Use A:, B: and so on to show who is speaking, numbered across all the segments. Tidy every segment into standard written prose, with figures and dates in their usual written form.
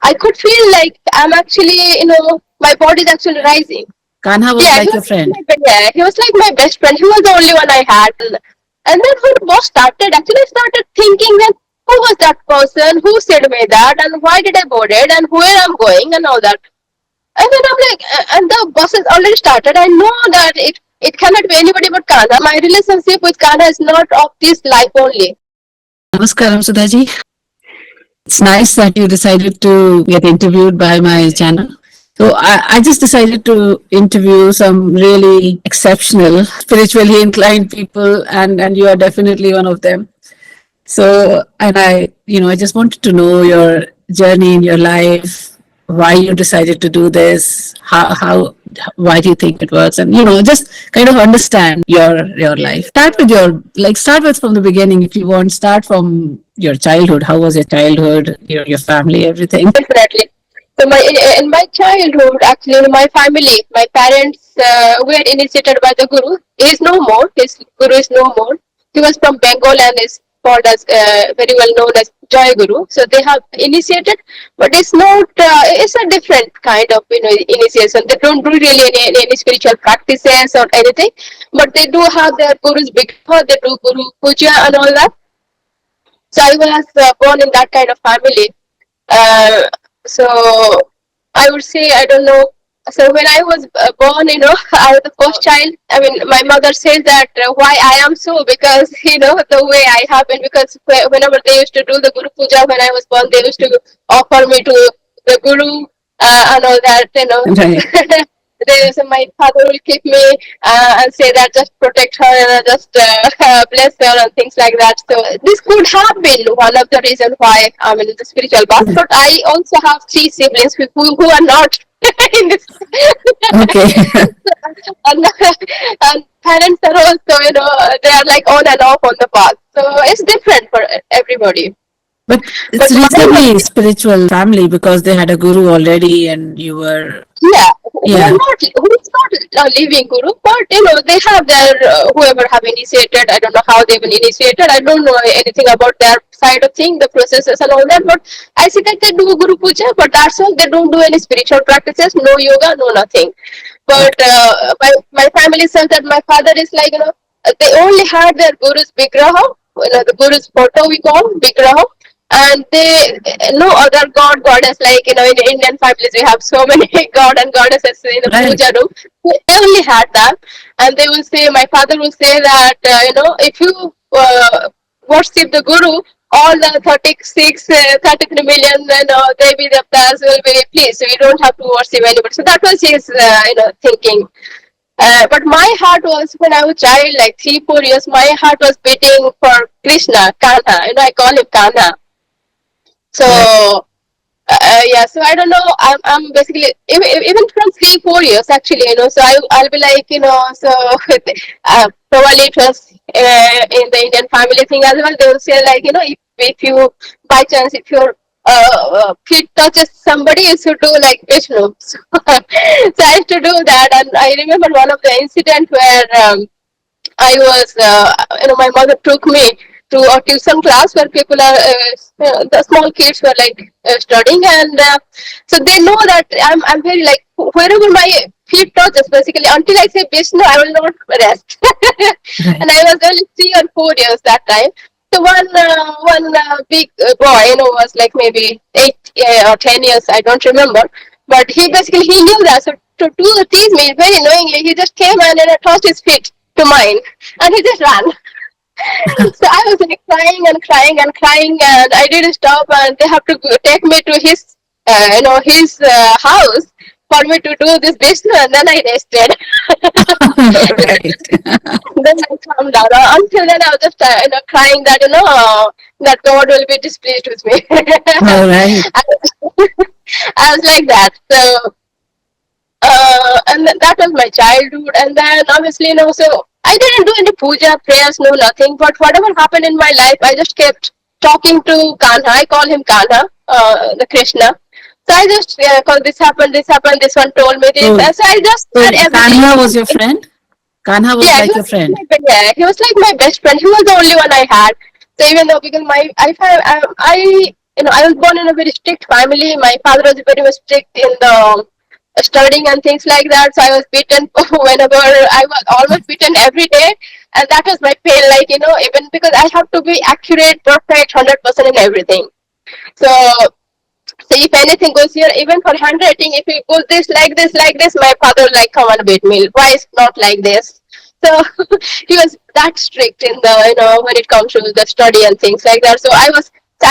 A: I could feel like I'm actually, my body is actually rising.
B: Kanha was
A: Yeah,
B: like your friend.
A: he was like my best friend. He was the only one I had. And then when war started, actually I started thinking that who was that person, who said me that, and why did I board it, and where I'm going, and all that. And then I'm like, and the bus has already started. I know that it cannot be anybody but Kana. My relationship with Kana is not of this life only.
B: Namaskaram, Sudhaji. It's nice that you decided to get interviewed by my channel. So I just decided to interview some really exceptional, spiritually inclined people, and you are definitely one of them. So, and I just wanted to know your journey in your life, why you decided to do this, why do you think it works, and just kind of understand your life. Start with from the beginning if you want. Start from your childhood. How was your childhood? Your family, everything.
A: Definitely. So in my childhood, actually, in my family, my parents were initiated by the Guru. He is no more. His Guru is no more. He was from Bengal and is called as very well known as Joy Guru. So they have initiated, but it's not. It's a different kind of initiation. They don't do really any spiritual practices or anything, but they do have their Guru's big. They do Guru puja and all that. So I was born in that kind of family. Uh, so I would say I don't know. So when I was born, I was the first child. I mean, my mother says that why I am so because the way I happened because whenever they used to do the Guru Puja when I was born, they used to offer me to the Guru and all that.
B: Right.
A: My father will keep me and say that just protect her and just bless her and things like that. So this could have been one of the reasons why I'm in the spiritual path. But I also have three siblings who are not in this.
B: Okay.
A: And parents are also, they are like on and off on the path. So it's different for everybody.
B: But it's
A: But
B: reasonably spiritual family because they had a guru already, and you were.
A: yeah,
B: Yeah.
A: who is not a living guru, but they have their whoever have initiated. I don't know how they've been initiated. I don't know anything about their side of thing, the processes and all that. But I see that they do guru puja, but that's all. They don't do any spiritual practices, no yoga, no nothing. But
B: Okay.
A: my family says that my father is like they only had their guru's vigraha, the guru's photo we call vigraha, and they no other goddess like in Indian families we have so many god and goddesses in the
B: Right.
A: puja room. They only had that, and they will say my father will say that if you worship the guru, all the 36 33 million devi devtas will be pleased, so you don't have to worship anybody. So that was his thinking. But my heart was, when I was child, like 3 4 years, my heart was beating for Krishna, Kanha. I call him Kanha.
B: Right.
A: So yeah, so I don't know. I'm basically even from 3 4 years actually. So I'll be like so probably it was in the Indian family thing as well. They will say like if you by chance if your feet touches somebody, you should do like Vishnu. So I used to do that, and I remember one of the incident where I was, my mother took me to a tuition class where people are, the small kids were like studying, and so they know that I'm very like wherever my feet touches, basically until I say Vishnu, I will not rest.
B: Right.
A: And I was only 3 or 4 years that time. So one big boy, was like maybe 8 or 10 years, I don't remember, but he knew that. So to tease me very knowingly, he just came and tossed his feet to mine, and he just ran. So I was like crying and crying and crying, and I didn't stop. And they have to take me to his house for me to do this business, and then I rested.
B: Right.
A: Then I calmed down. Until then, I was just crying that that God will be displeased with me.
B: All right.
A: I, I was like that. So and that was my childhood. And then obviously, so I didn't do any puja, prayers, no nothing. But whatever happened in my life, I just kept talking to Kanha. I call him Kanha, the Krishna. So I just call this happened, this one told me this.
B: So,
A: So I just
B: so
A: said everything.
B: Kanha was your friend? Kanha was
A: Yeah,
B: like your friend.
A: he was like my best friend. He was the only one I had. So even though because my I I was born in a very strict family. My father was very much strict in the studying and things like that. So I was beaten whenever I was almost beaten every day, and that was my pain. Like even because I have to be accurate, perfect, 100% in everything. So so if anything goes here, even for handwriting, if it goes like this, my father like come and beat me. Why is not like this? So he was that strict in the when it comes to the study and things like that. So I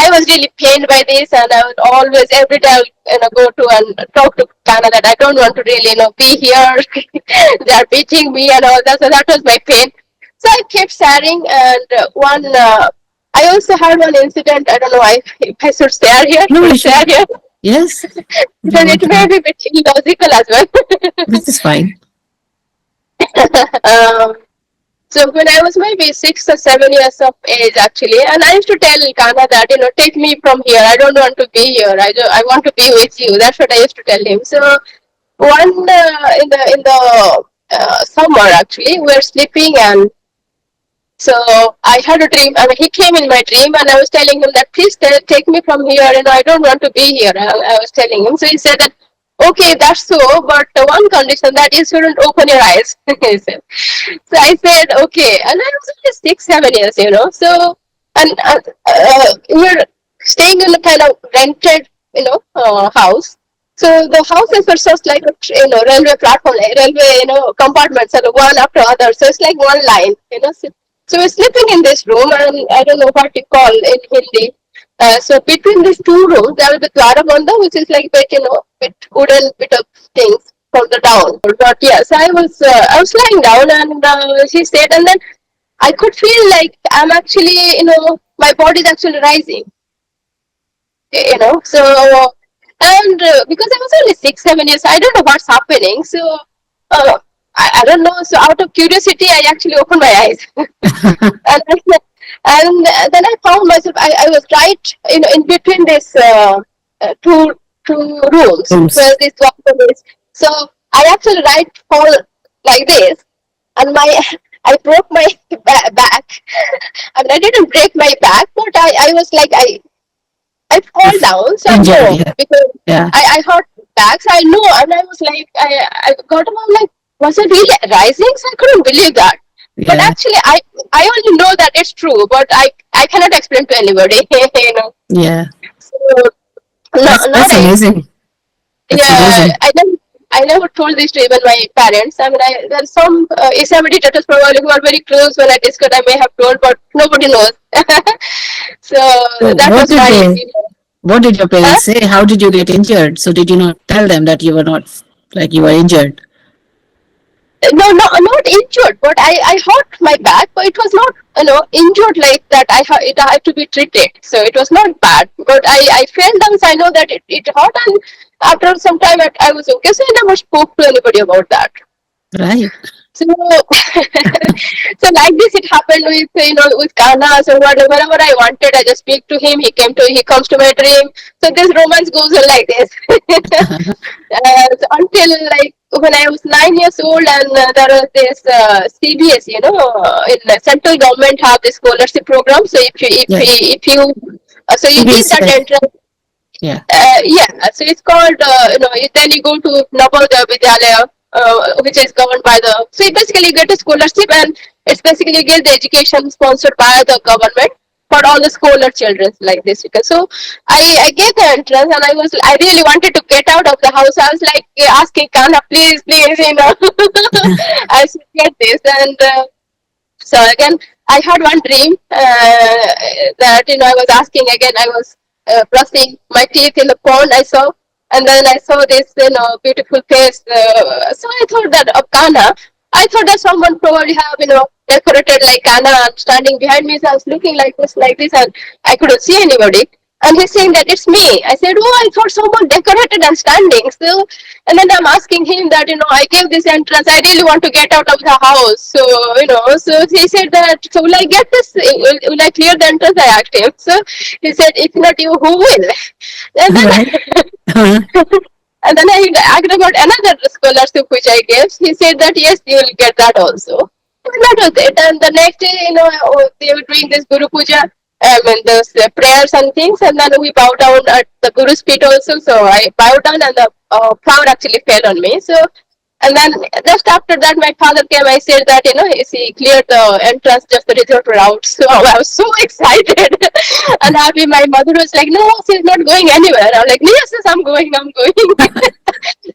A: was really pained by this, and I would always every day go to and talk to Kana that I don't want to really be here. They are beating me and all that. So that was my pain. So I kept sharing, and one. I also had one incident. I don't know if I should share here.
B: No,
A: Should I
B: you
A: share
B: should.
A: here?
B: Yes, if you
A: Then
B: want
A: it
B: to
A: may
B: know.
A: be a bit illogical as well.
B: This is fine.
A: um, so when I was maybe 6 or 7 years of age, actually, and I used to tell Kana that take me from here. I don't want to be here. I want to be with you. That's what I used to tell him. So one in the summer, actually, we were sleeping, and so I had a dream. I mean, he came in my dream, and I was telling him that please take me from here. I don't want to be here. I was telling him. So he said that okay, that's so, but one condition that you shouldn't open your eyes. He said. So I said okay, and I was only 6, 7 years, So and we're staying in a kind of rented, house. So the houses are just like a railway platform, like railway compartments, and one after other. So it's like one line. So we're sleeping in this room, and I don't know what you call in Hindi. So between these two rooms, there will be Dwarabandha, which is like bit, bit wooden bit of things from the down. But yeah, so I was lying down, and she said, and then I could feel like I'm actually, my body is actually rising. So and because I was only 6, 7 years, I don't know what's happening. So I don't know. So out of curiosity, I actually opened my eyes. And then I found myself. I was right, in between this two rooms where
B: Rooms.
A: this bathroom is. So I actually right fall like this, and my I broke my back. I mean, I didn't break my back, but I was like I fall
B: If
A: down, so I
B: injured,
A: know
B: yeah.
A: because
B: Yeah.
A: I hurt back, so I know, and I was like, I got up, I'm like, was it really rising? So I couldn't believe that. But
B: Yeah.
A: actually, I only know that it's true, but I cannot explain to anybody,
B: Yeah.
A: So no, not
B: That's
A: a,
B: amazing. That's
A: yeah,
B: amazing.
A: I never told this to even my parents. I mean, there's some Islam meditators probably who are very close. When I discussed, I may have told, but nobody knows. So
B: So
A: that was my,
B: what did your
A: huh?
B: parents say? How did you get injured? So did you not tell them that you were not like you were injured?
A: No, no, not injured, but I hurt my back, but it was not, injured like that. I had to be treated, so it was not bad. But I fell down, so I know that it hurt, and after some time, I was okay. So I never spoke to anybody about that.
B: Right.
A: So, so like this, it happened with with Kana. So whenever I wanted, I just speak to him. He comes to my dream. So this romance goes on like this. So until like when I was 9 years old, and there was this CBS, in the central government have this scholarship program. So
B: Yes.
A: if you so you give
B: CBSC.
A: that entrance.
B: Yeah.
A: Yeah, so it's called, then you go to Navodaya Vidyalaya, which is governed by the, so you basically get a scholarship, and it's basically you get the education sponsored by the government for all the scholar children like this. So I get the entrance, and I really wanted to get out of the house. I was like asking Kana, please, please, I should get this. And so again, I had one dream that I was asking again. I was brushing my teeth in the pond. I saw, and then I saw this beautiful face. So I thought that of Kana. I thought that someone probably have decorated like Kana and standing behind me. So I was looking like this, and I couldn't see anybody. And he's saying that it's me. I said, oh, I thought someone decorated and standing. So, and then I'm asking him that, I gave this entrance. I really want to get out of the house. So he said that, so will I get this? Will I clear the entrance? I asked him. So he said, if not you, who will? And then,
B: Right. Uh-huh.
A: and then I asked about another scholarship which I gave. He said that, yes, you will get that also. And that was it. And the next day, they were doing this Guru Puja. mean, those prayers and things, and then we bow down at the Guru's feet also. So I bowed down, and the flower actually fell on me. So, and then just after that, my father came. I said that, he cleared the entrance, just the result were out. So I was so excited and happy. My mother was like, "No, she's not going anywhere." I'm like, "Yes, yes, I'm going, I'm going."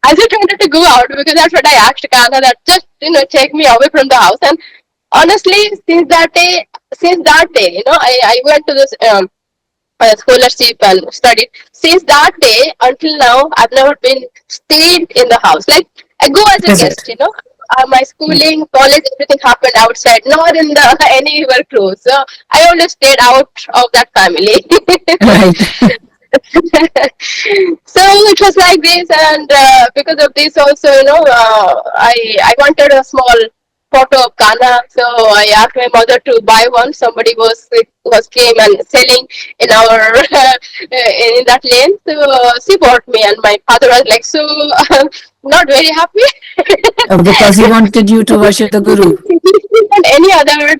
A: I just wanted to go out because that's what I asked Kana, that just take me away from the house. And honestly, since that day, I went to this scholarship and studied. Since that day until now, I've never been stayed in the house. Like, I go as a
B: Is
A: guest.
B: it?
A: My schooling, college, everything happened outside, not in the anywhere close. So I always stayed out of that family.
B: Right.
A: So it was like this, and because of this also, I wanted a small photo of Kana, so I asked my mother to buy one. Somebody was came and selling in our in that lane, so she bought me, and my father was like, so not very happy.
B: Because he wanted you to worship the Guru.
A: And any other,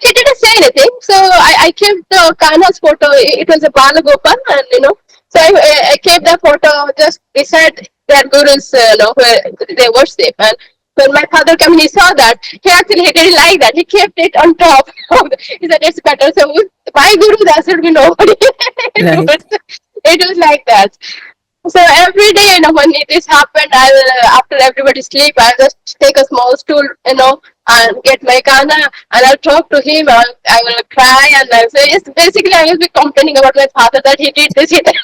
A: he didn't say anything. So I kept the Kana's photo. It was a Balagopal, and so I kept the photo just beside their gurus, where they worship. And when my father came, he saw that. He didn't like that. He kept it on top. He said it's better. So my guru, there should be nobody.
B: Right.
A: It was like that. So every day, when this happened, after everybody sleep, I'll just take a small stool, and get my Kana, and I'll talk to him. I will cry, and I'll say, yes, basically, I will be complaining about my father that he did this, he did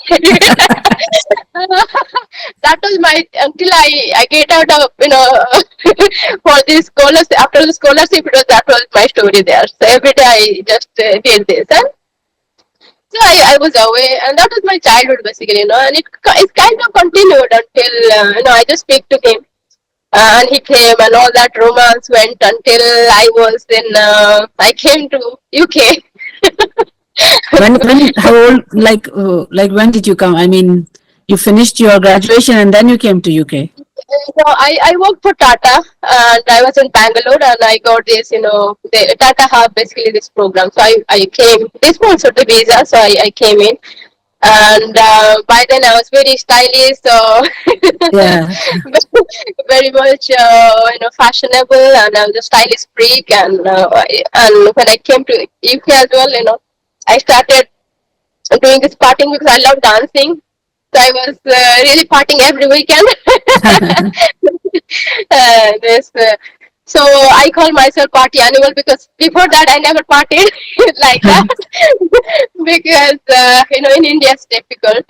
A: that was my, until I get out of, for this scholarship, after the scholarship, that was my story there. So every day I just did this. And so I was away, and that was my childhood basically, and it kind of continued until I just speak to him, and he came, and all that romance went until I came to UK.
B: How old, like when did you come? I mean, you finished your graduation and then you came to UK.
A: So I worked for Tata, and I was in Bangalore, and I got this, Tata have basically this program. So I came, they sponsored the visa, so I came in. And by then I was very stylish, so
B: Yeah.
A: very much fashionable, and I was a stylish freak. And when I came to UK as well, I started doing this partying because I love dancing. So I was really partying every weekend. This, so I call myself party animal because before that I never partied like that. Because in India it's difficult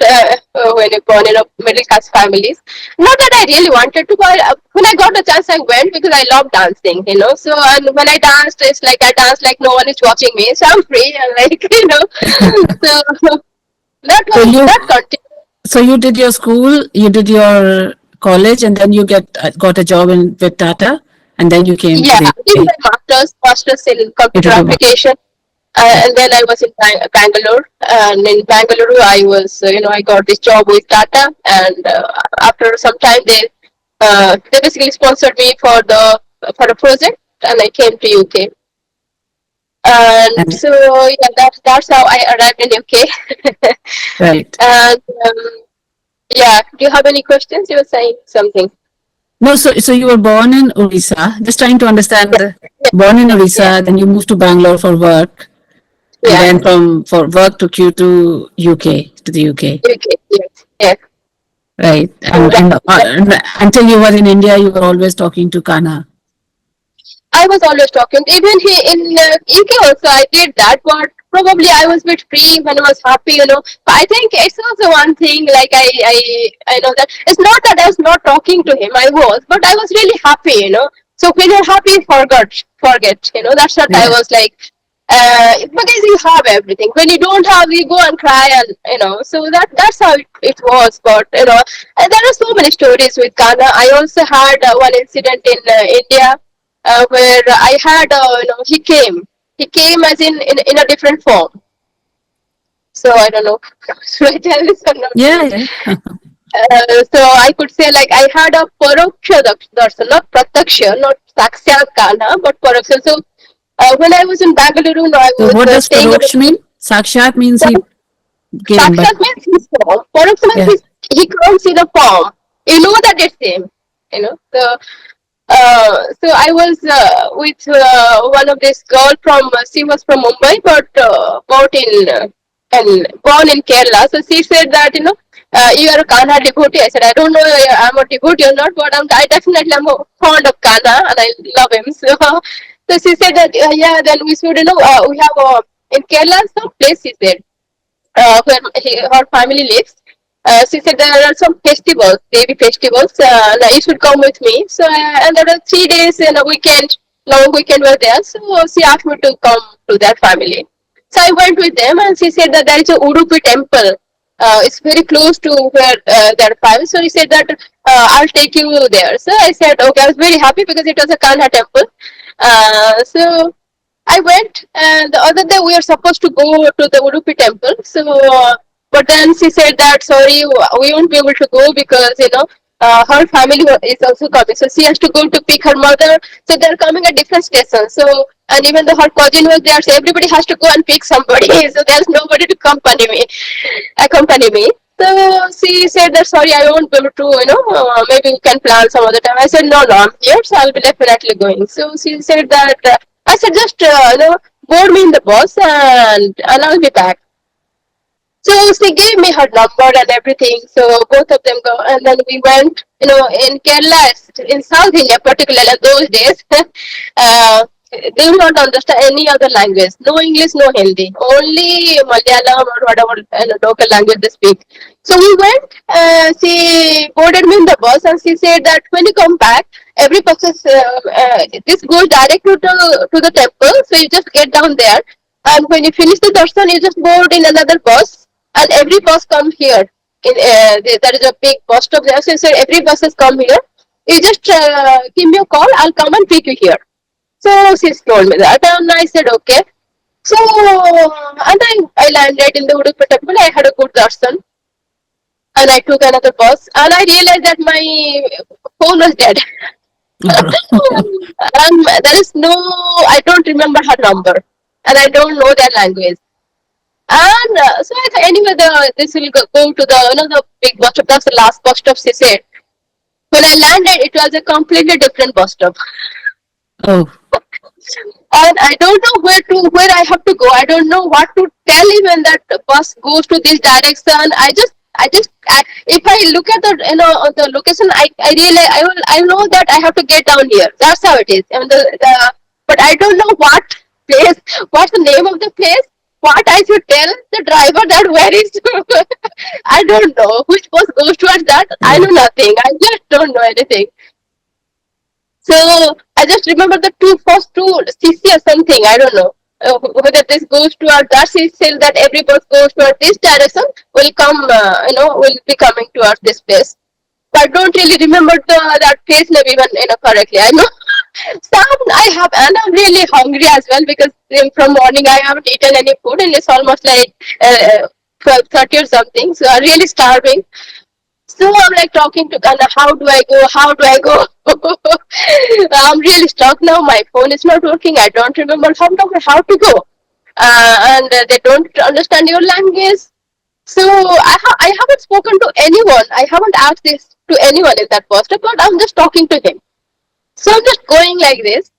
A: when you're born in a middle class families. Not that I really wanted to, but when I got the chance I went because I love dancing. So, and when I danced, it's like I dance like no one is watching me, so I'm free, and like so
B: So you
A: that continued.
B: so you did your school, you did your college, and then you got a job in with Tata, and then you came to
A: Yeah,
B: the
A: I did
B: UK.
A: my masters in
B: You
A: computer
B: did a
A: application, and then I was in Bangalore. And in Bangalore, I was, I got this job with Tata, and after some time, they basically sponsored me for a project, and I came to UK. And
B: and
A: so yeah, that's how I arrived in UK.
B: right.
A: And yeah, do you have any questions? You were saying something.
B: No, so you were born in Orissa. Just trying to understand.
A: Yeah,
B: Born in
A: yeah,
B: Orissa, then you moved to Bangalore for work, and
A: yeah,
B: then from for work took you to UK to the UK,
A: UK, yes, yeah.
B: right?
A: And
B: And until you were in India, you were always talking to Kana.
A: I was always talking. Even in UK also, I did that, but probably I was a bit free when I was happy. But I think it's also one thing. Like I know that it's not that I was not talking to him. I was, but I was really happy. So when you're happy, forget. That's what I
B: Yeah.
A: was like. Because you have everything. When you don't have, you go and cry, and. So that's how it was. But there are so many stories with Ghana. I also had one incident in India where I had, he came as in a different form. So I don't know, should I tell this or not?
B: Yeah, yeah.
A: So I could say like I had a paroksha darshan, not prataksha, not sakshat kana, but paroksha. So When I was in Bangalore, no, I
B: So
A: was
B: what does
A: staying in
B: Paroksh mean? Sakshat means he came, but
A: Sakshat means his form. Paraksh means
B: yeah.
A: he comes in a form. You know that it's him. You know. So I was with one of this girl from she was from Mumbai, but born in Kerala. So she said that you are a Kanha devotee. I said I don't know I'm a devotee or not, but I definitely am fond of Kanha and I love him. So she said that yeah, then we should we have in Kerala some place. She said where her family lives. She said there are some festivals, baby festivals. Now you should come with me. So and there are 3 days in a weekend, long weekend were there. So she asked me to come to their family. So I went with them, and she said that there is a Udupi temple. It's very close to where their family. So he said that I'll take you there. So I said okay. I was very happy because it was a Kanha temple. So I went, and the other day we were supposed to go to the Udupi temple. So, but then she said that sorry, we won't be able to go because her family is also coming. So she has to go to pick her mother. So they're coming at different stations. So and even though her cousin was there, so everybody has to go and pick somebody. So there's nobody to accompany me. So she said that sorry, I won't be able to, maybe we can plan some other time. I said no, I'm here, so I'll be definitely going. So she said that I said just board me in the bus and I'll be back. So she gave me her number and everything. So both of them go, and then we went. In Kerala, in South India, particularly those days, they do not understand any other language. No English, no Hindi. Only Malayalam or whatever local language they speak. So we went. She boarded me in the bus, and she said that when you come back, every bus is this goes direct to the temple. So you just get down there, and when you finish the darshan, you just board in another bus, and every bus come here. There is a big bus stop there, so every bus has come here. You just give me a call, I'll come and pick you here. So she told me that, and I said okay. So and I landed in the Udupi temple. I had a good darshan, and I took another bus, and I realized that my phone was dead. There is no, I don't remember her number, and I don't know their language. And so I thought anyway, this will go to the the big bus stop. That's the last bus stop. She said. When I landed, it was a completely different bus stop.
B: Oh,
A: And I don't know where I have to go. I don't know what to tell him when that bus goes to this direction. If I look at the location, I realize I know that I have to get down here. That's how it is. And but I don't know what place, what's the name of the place. What I should tell the driver that where is I don't know which bus goes towards that. I
B: yeah.
A: know nothing. I just don't know anything. So I just remember the first two CC or something. I don't know whether this goes toward that CC that every bus goes toward this direction will come. Will be coming towards this place. But I don't really remember that place name even correctly. I know some I have, and I'm really hungry as well because from morning I haven't eaten any food and it's almost like 12:30 or something. So I'm really starving. So I'm like talking to Anna, how do I go? How do I go? I'm really stuck now. My phone is not working. I don't remember how to go. And they don't understand your language. So I haven't spoken to anyone. I haven't asked this to anyone in that post, but I'm just talking to him. So I'm just going like this,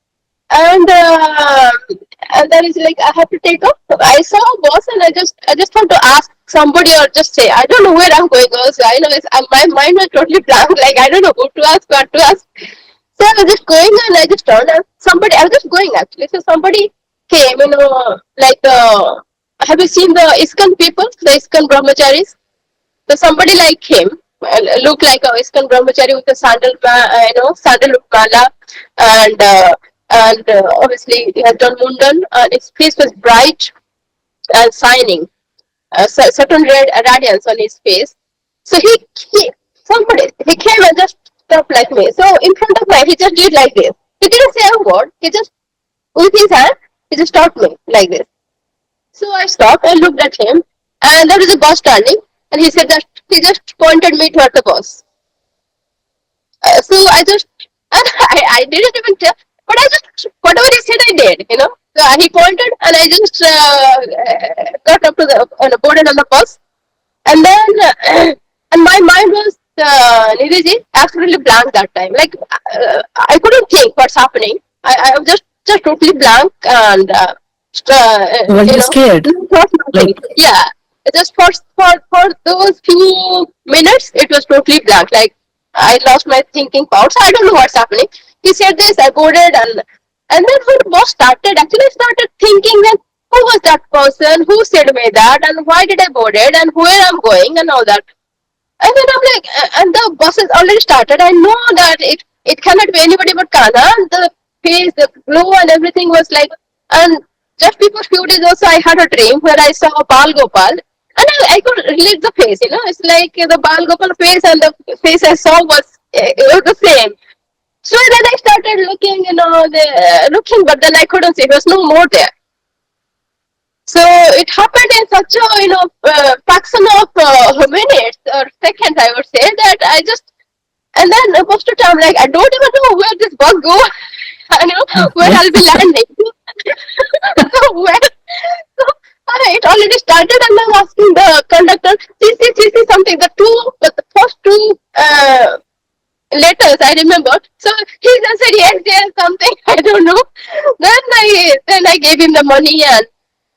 A: and that is like I have to take off. I saw a boss, and I just want to ask somebody or just say I don't know where I'm going. Also, I know my mind was totally blank. Like I don't know who to ask, what to ask. So I was just going, and I just turned and somebody. I was just going actually. So somebody came, like have you seen the ISKCON people, the ISKCON brahmacharis? So somebody like him looked like a ISKCON brahmachari with a sandalwood mala, and obviously he has done mundan, and his face was bright and shining, certain red radiance on his face. So he came and just stopped like me. So in front of me, he just did like this. He didn't say a word. He just with his hand, he just stopped me like this. So I stopped and looked at him, and there was a bus standing, and he said that he just pointed me toward the bus. So I just, and I didn't even tell, but I just, whatever he said, I did. So he pointed, and I just got up to the boarded on the bus, and then and my mind was Nidhi, absolutely blank that time. Like I couldn't think what's happening. I was just totally blank, and
B: Were you scared?
A: not nothing.
B: Like,
A: Yeah, just for those few minutes, it was totally blank. Like I lost my thinking powers. I don't know what's happening. He said this, I boarded, and then when the bus started, actually I started thinking that who was that person, who said me that, and why did I board it, and where I'm going, and all that. And then I'm like, and the bus has already started. I know that it cannot be anybody but Kana. And the face, the glow, and everything was like. And just before few days also, I had a dream where I saw a Bal Gopal, and I could relate the face. It's like the Bal Gopal face and the face I saw was the same. So then I started looking, looking, but then I couldn't see. There was no more there. So it happened in such a fraction of minutes or seconds, I would say, that I just, and then most of the time, like I don't even know where this bus go, where I'll be landing. So where, so it already started, and I'm asking the conductor, see something. The first two letters I remember. So he just said yes, there's something. I don't know. Then I gave him the money,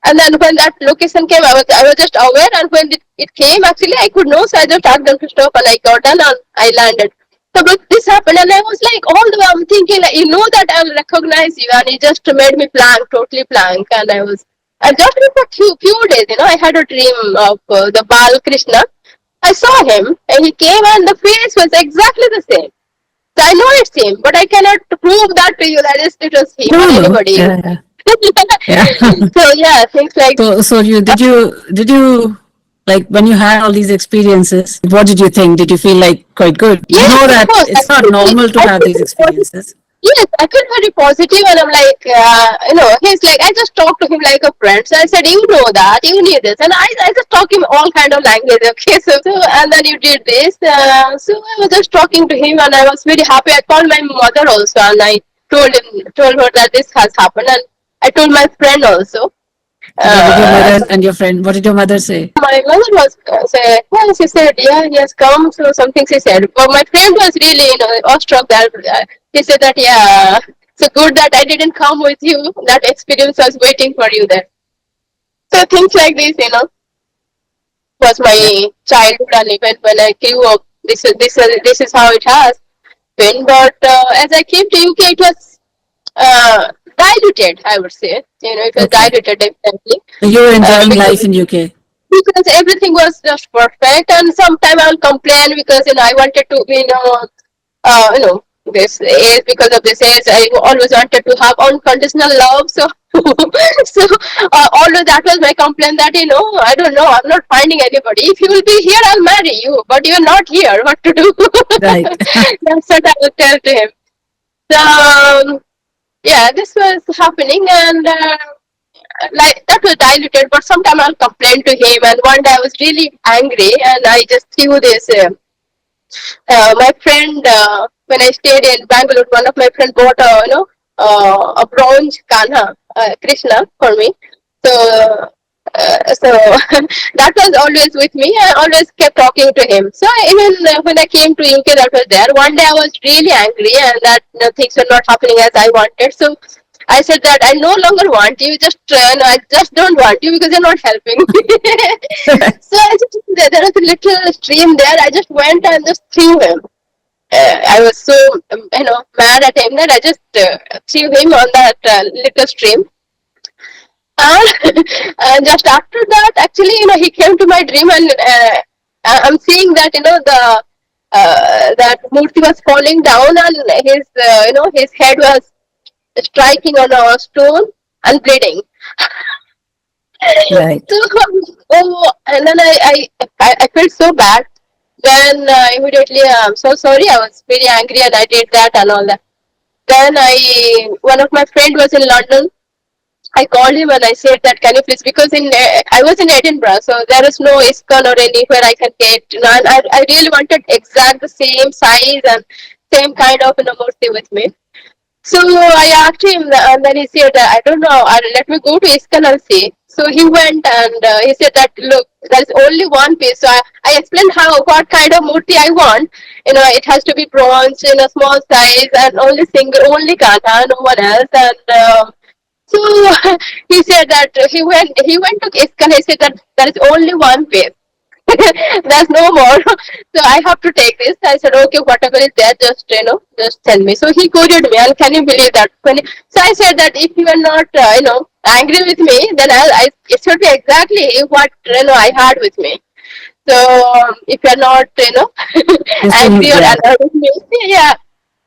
A: and then when that location came, I was just aware, and when it came, actually I could know, so I just asked them to stop, and I got done, and I landed. So but this happened, and I was like all the way I'm thinking like that I'll recognize you, and it just made me blank, totally blank, and I was. And just before few days, I had a dream of the Bal Krishna. I saw him, and he came, and the face was exactly the same. So I know it's him, but I cannot prove that to you that it was him or
B: no, no.
A: anybody.
B: Yeah. Yeah.
A: So yeah, things like
B: So did you like when you had all these experiences? What did you think? Did you feel like quite good? You
A: yes,
B: know
A: of
B: that
A: course.
B: it's not normal to
A: I
B: have
A: feel
B: these
A: very positive.
B: experiences.
A: Yes, I feel very positive, and I'm like, he's like, I just talked to him like a friend. So I said, you know that, you need this, and I just talk him all kind of language. Okay, so and then you did this. So I was just talking to him, and I was very happy. I called my mother also, and I told her that this has happened, and I told my friend also.
B: So what did your
A: So
B: mother and your friend? What did your mother say?
A: my mother was say, yeah, she said, yeah, he has come. So something she said. But my friend was really, awestruck that he said that, yeah, so good that I didn't come with you. That experience was waiting for you there. So things like this, was
B: Yeah.
A: my childhood, and even when I grew up, this is how it has been. But as I came to UK, it was diluted. I would say, it was
B: Okay.
A: diluted definitely.
B: So you're enjoying
A: Because
B: life in UK.
A: everything was just perfect, and sometime I'll complain because I wanted to be this age, because of this age I always wanted to have unconditional love. So so always that was my complaint, that I don't know, I'm not finding anybody. If you will be here, I'll marry you, but you're not here, what to do?
B: Right.
A: That's what I would tell to him. So yeah, this was happening, and like that was diluted, but sometimes I'll complain to him. And one day I was really angry, and I just threw this. My friend, when I stayed in Bangalore, one of my friends bought a bronze Kanha Krishna for me. So. So that was always with me. I always kept talking to him. So even when I came to UK, that was there. One day I was really angry, and that things were not happening as I wanted. So I said that I no longer want you. Just I just don't want you because you're not helping me. So there was a little stream there. I just went and just threw him. I was so mad at him that I just threw him on that little stream. And just after that, actually, he came to my dream, and I'm seeing that that Murti was falling down, and his head was striking on a stone and bleeding.
B: Right.
A: So, and then I felt so bad. Then immediately, I'm so sorry. I was very angry, and I did that and all that. Then one of my friend was in London. I called him and I said that, can you please, because I was in Edinburgh, so there is no ISKCON or anywhere I can get, and I really wanted exact the same size and same kind of murti with me. So I asked him, and then he said, I don't know, let me go to ISKCON and see. So he went and he said that, look, there's only one piece. So I explained what kind of murti I want. It has to be bronze in a small size and only single, only Kanha, no one else. And so he said that he went to ISKCON. He said that there is only one piece. There's no more. So I have to take this. I said, okay, whatever is there, just tell me. So he quoted me, and can you believe that? So I said that if you are not, angry with me, then it should be exactly what I had with me. So if you're not,
B: You still,
A: angry or
B: yeah.
A: annoyed with me, yeah.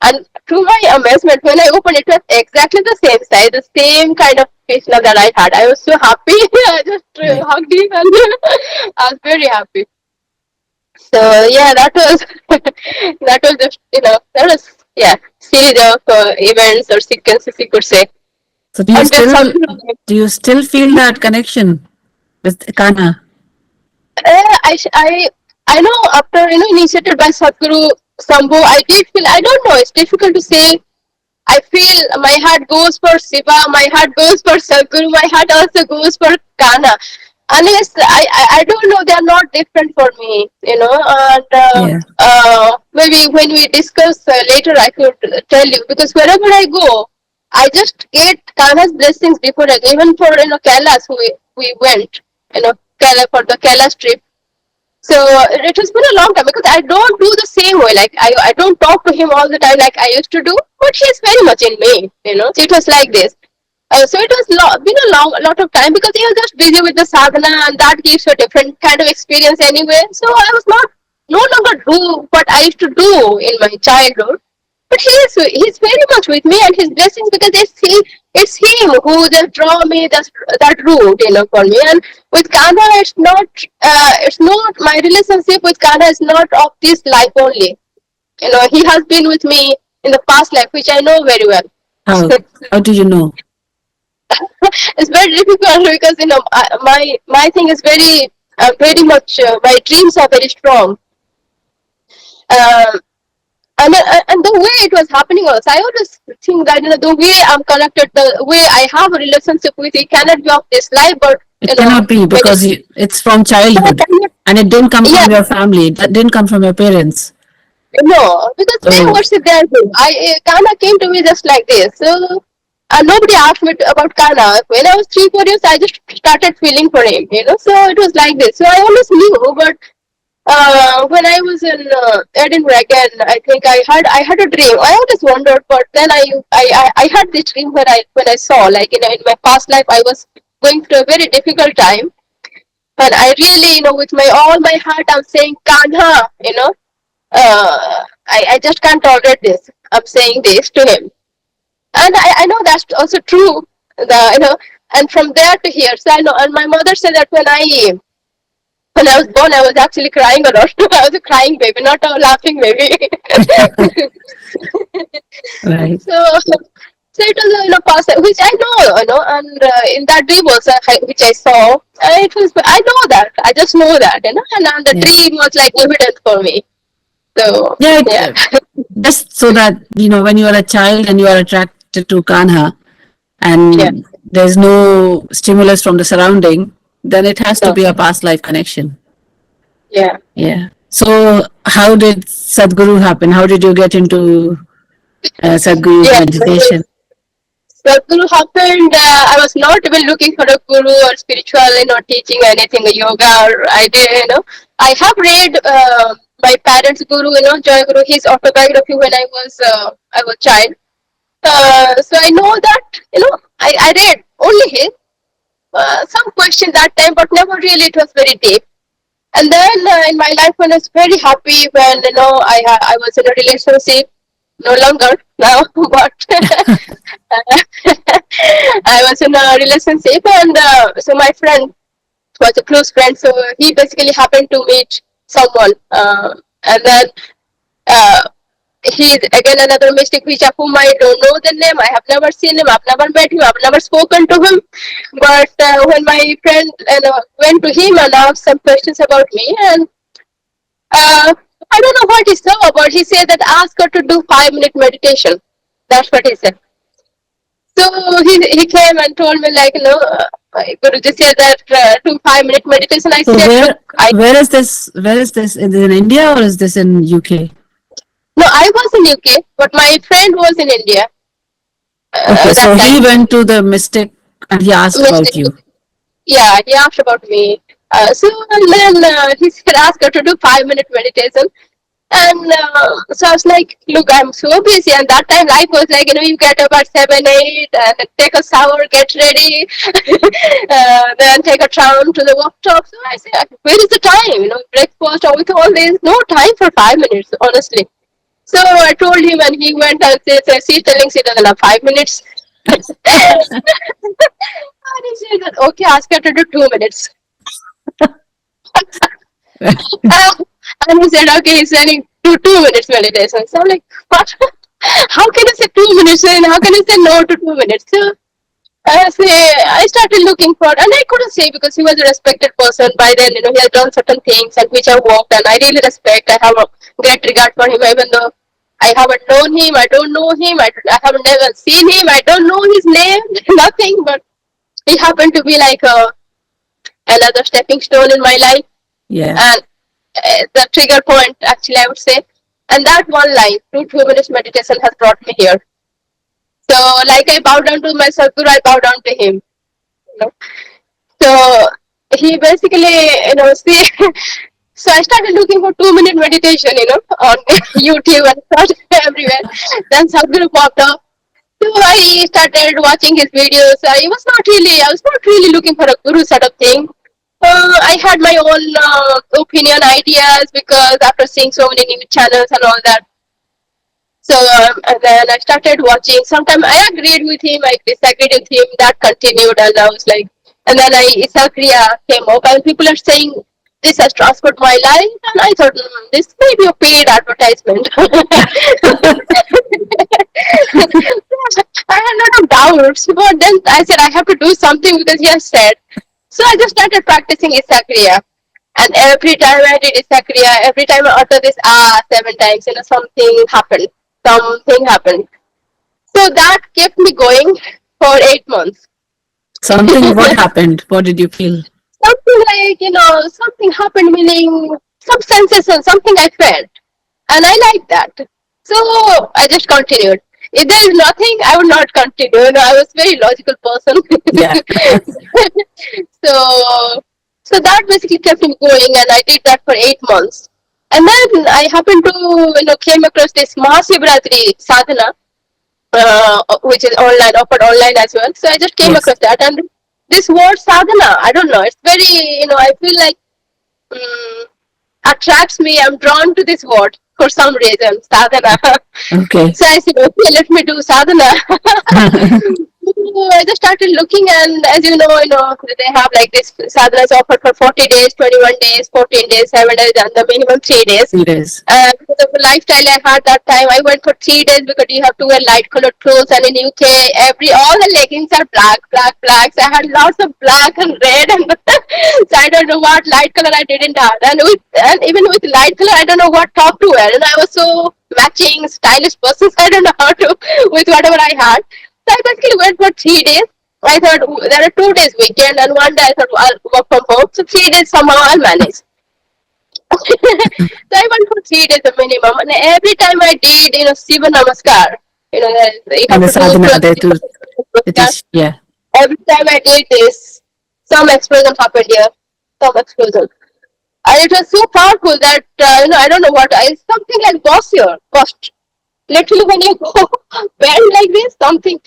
A: And to my amazement, when I opened it, was exactly the same size, the same kind of Krishna that I had. I was so happy. I just
B: Right.
A: hugged him and I was very happy. So yeah, that was that was just that was yeah series of events or sequences you could say.
B: So do you
A: And just
B: still
A: something.
B: feel that connection with Kana?
A: I know after initiated by Sadhguru Sambhu, I did feel, I don't know, it's difficult to say. I feel my heart goes for Shiva, my heart goes for Sadhguru, my heart also goes for Kana. Unless I don't know, they are not different for me, and
B: Yeah.
A: maybe when we discuss later, I could tell you, because wherever I go, I just get Kana's blessings before I go. Even for Kailas, we went, for the Kailas trip. So it has been a long time because I don't do the same way. Like I don't talk to him all the time like I used to do, but he's very much in me. So it was like this. So it was been a lot of time because he was just busy with the sadhana, and that gives you a different kind of experience anyway. So I was not no longer do what I used to do in my childhood. But he's very much with me, and his blessings, because it's him who just draw me that route, for me. And with Kana, it's not my relationship with Kana is not of this life only. He has been with me in the past life, which I know very well.
B: How how do you know?
A: It's very difficult because my thing is very much my dreams are very strong. Um, and the way it was happening also, I always think that the way I'm connected, the way I have a relationship with it cannot be of this life, but
B: It cannot be
A: when
B: because it's from childhood, and it didn't come
A: yeah,
B: from your family. That didn't come from your parents.
A: no, because they
B: So
A: worship their guru. Kana came to me just like this. So nobody asked me about Kana. When I was 3 4 years, I just started feeling for him. So it was like this. So I always knew, but when I was in Edinburgh again, I think I had a dream. I always wondered, but then I had this dream when I saw, like, in my past life I was going through a very difficult time, and I really, with my all my heart, I'm saying Kanha, I just can't tolerate this. I'm saying this to him, and I know that's also true. And from there to here, so I know. And my mother said that when I was born, I was actually crying a lot. I was a crying baby, not a laughing baby.
B: right,
A: So it was past, which I know, and in that dream also, which I saw, it was. I know that. I just know that, and the
B: yeah,
A: dream was like evident for me. So
B: yeah.
A: yeah,
B: Just so that when you are a child and you are attracted to Kanha,
A: yeah,
B: and there's no stimulus from the surrounding, then it has to
A: no,
B: be a past life connection.
A: yeah,
B: Yeah. So how did Sadhguru happen? How did you get into Sadhguru's
A: yeah.
B: meditation?
A: The guru happened. I was not even looking for a guru or spiritual, teaching anything, yoga or idea. I have read my parents' guru, Joy Guru, his autobiography when I was child. So I know that, I read only his some question that time, but never really. It was very deep. And then in my life, when I was very happy, when I was in a relationship, no longer now, but I was in a relationship, and so my friend was a close friend, so he basically happened to meet someone, and then uh, he's again another mystic which of whom I don't know the name. I have never seen him. I've never met him. I've never spoken to him. But when my friend went to him and asked some questions about me, and I don't know what he saw, but he said that ask her to do 5 minute meditation. That's what he said. So he came and told me like, Guru just said that 2 5 minute meditation. I
B: So
A: said, look, I
B: where is this? Where is this? Is it in India or is this in UK?
A: no, I was in UK, but my friend was in India
B: Okay,
A: that
B: so he
A: time.
B: went to the mystic and he asked about
A: Mistake.
B: you.
A: Yeah, he asked about me. So and then he said, ask her to do 5 minute meditation. And so I was like, look, I'm so busy. And that time life was like, you get up at 7, 8, and take a shower, get ready, then take a tram to the workshop. So I said, where is the time? Breakfast, or with all this, no time for 5 minutes, honestly. So I told him, and he went and said, she's telling she doesn't have 5 minutes. And he said that, okay, ask her to do 2 minutes. Uh, and he said, okay, he's sending 2 minutes meditation. So I'm like, what? How can I say 2 minutes and how can I say no to 2 minutes? So I started looking for, and I couldn't say because he was a respected person by then. He has done certain things and which I worked, and I really respect. I have a great regard for him, even though I haven't known him, I don't know him, I haven't never seen him, I don't know his name, nothing. But he happened to be like another stepping stone in my life,
B: Yeah.
A: and the trigger point, actually, I would say. And that one line, 2 minutes meditation, has brought me here. So, like I bow down to my Sadhguru, I bow down to him. You know. So he basically, see. So I started looking for 2 minute meditation, on YouTube and started everywhere. Then Sadhguru popped up. So I started watching his videos. I was not really looking for a guru sort of thing. I had my own opinion, ideas, because after seeing so many news channels and all that. So and then I started watching. Sometimes I agreed with him, I disagreed with him. That continued, and I was like, and then Isakriya came up, and people are saying this has transformed my life, and I thought this may be a paid advertisement. I had a lot of doubts, but then I said I have to do something because he has said. So I just started practicing Isakriya. And every time I did Isakriya, every time I uttered this 7 times, something happened. Something happened. So that kept me going for 8 months.
B: Something, what happened? What did you feel?
A: Something like, something happened, meaning some sensation, something I felt. And I like that. So I just continued. If there is nothing, I would not continue. I was a very logical person.
B: Yeah.
A: so so that basically kept me going, and I did that for 8 months. And then I happened to came across this Mahashivratri sadhana, which is online, offered online as well. So I just came
B: Yes.
A: across that, and this word sadhana, I don't know, it's very, I feel like um, attracts me. I'm drawn to this word for some reason, sadhana.
B: Okay.
A: So I said, okay, let me do sadhana. So I just started looking, and as they have like this sadhanas offered for 40 days, 21 days, 14 days, 7 days, and the minimum 3 days.
B: It is.
A: Because of the lifestyle I had that time, I went for 3 days because you have to wear light colored clothes, and in UK, all the leggings are black, black, black. So I had lots of black and red, and so I don't know what light color I didn't have, and even with light color, I don't know what top to wear, and I was so matching, stylish person, so I don't know how to with whatever I had. So I basically went for 3 days. I thought there are 2 days weekend, and one day I thought I'll work from home. So 3 days somehow I'll manage. So I went for 3 days the minimum, and every time I did, Shiva Namaskar, you
B: And
A: have
B: the
A: to do
B: sadhana,
A: 12
B: they
A: Shiva
B: do, it
A: Namaskar.
B: is, yeah.
A: Every time I did this, some explosion happened here, some explosion. And it was so powerful that, I don't know what, it's something like boss here, cost. Literally when you go bend like this, something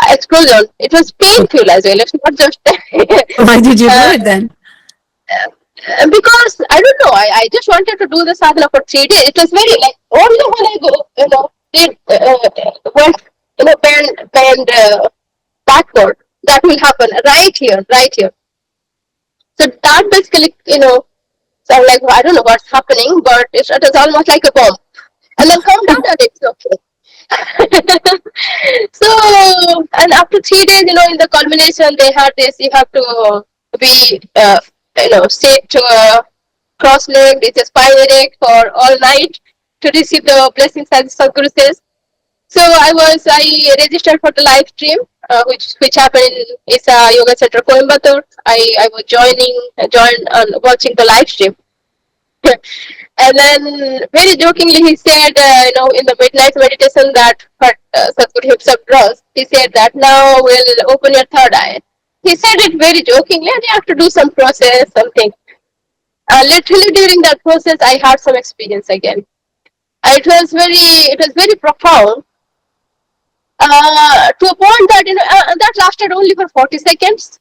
A: explosion. It was painful as well. It's not just
B: Why did you do
A: uh,
B: it then?
A: because I don't know. I just wanted to do the sadhana for 3 days. It was very like only when I go, did went bend backward. That will happen right here, right here. So that basically, so I'm like, I don't know what's happening, but it was almost like a bomb. And then come down and it's okay. So, and after 3 days, in the culmination, they had this, you have to be, sit cross-legged, it's a spine erect for all night to receive the blessings, as Sadhguru says. So I registered for the live stream, which happened in ISA Yoga Center Coimbatore. I was joined watching the live stream. And then very jokingly he said, in the midnight meditation that Sadhguru himself draws, he said that now we'll open your third eye. He said it very jokingly, and you have to do some process, something. Literally during that process, I had some experience again. It was very profound, to a point that that lasted only for 40 seconds.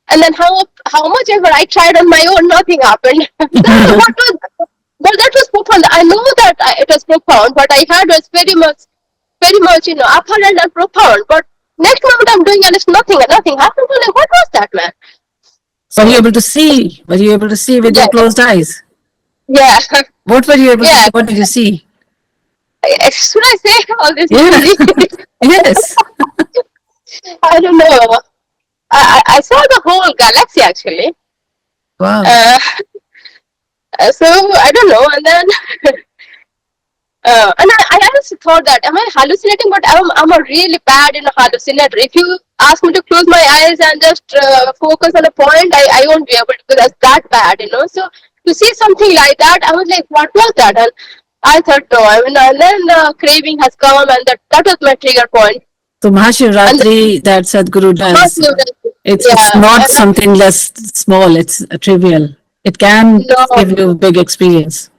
A: And then how much ever I tried on my own, nothing happened. What was But that was profound. I know that it was profound. What I had was very much, apparent and profound. But next moment I'm doing and it's nothing happened. I'm like, what was that, man?
B: Were you able to see? Were you able to see with
A: Yeah,
B: your closed eyes?
A: yeah,
B: What were you able to
A: yeah.
B: see? What did you see?
A: Should I say all this
B: Yeah.
A: easily?
B: Yes.
A: I don't know. I saw the whole galaxy actually.
B: Wow.
A: Uh, so I don't know. And then and I also thought that, am I hallucinating? But I'm a really bad hallucinator. If you ask me to close my eyes and just focus on a point, I won't be able to, because that's that bad. So to see something like that, I was like, what was that? And I thought, no. And then the craving has come, and that was my trigger point.
B: So
A: And
B: Mahashivratri that Sadhguru does, it's
A: yeah,
B: not
A: and
B: something less small. It's trivial. It can
A: no,
B: give you big experience.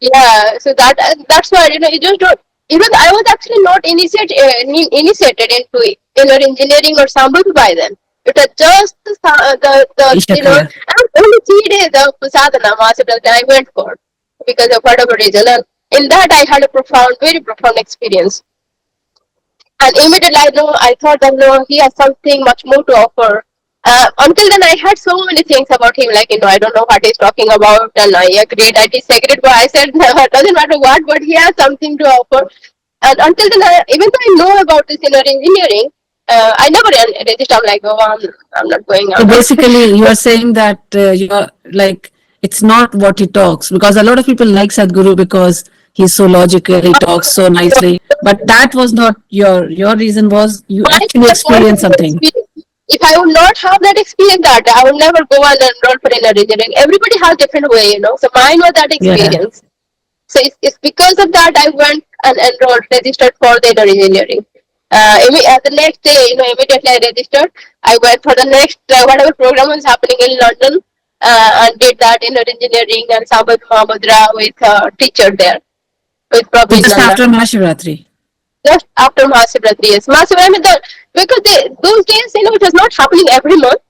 A: yeah. So that's why you just don't. Even I was actually not initiated into engineering or Sambhavi by then. It was just the
B: Ishakriya.
A: and only 3 days of sadhana master that I went for, because of whatever reason. And in that I had a very profound experience. And immediately I thought that no, he has something much more to offer. Until then, I had so many things about him, like, I don't know what he's talking about, and I agreed, I disagreed, but I said, no, it doesn't matter what, but he has something to offer. And until then, even though I know about this engineering, I never registered. I'm like, oh, I'm not going,
B: So
A: I'm not.
B: basically, you are saying that you're like, it's not what he talks, because a lot of people like Sadhguru because he's so logical, he talks so nicely. But that was not your reason, was you
A: My
B: actually experienced something.
A: experience. If I would not have that experience, that I would never go and enroll for engineering. Everybody has different way. So mine was that
B: Yeah.
A: experience. So it's because of that I went and enrolled, registered for the engineering. The next day, immediately I registered. I went for the next whatever program was happening in London, and did that engineering and Sambhav Mahamudra with a teacher there, with
B: So
A: Praveen
B: just
A: Nanda.
B: after Mahashivratri.
A: Just after Mahashivratri, yes. Mahashivratri, because those days, it was not happening every month.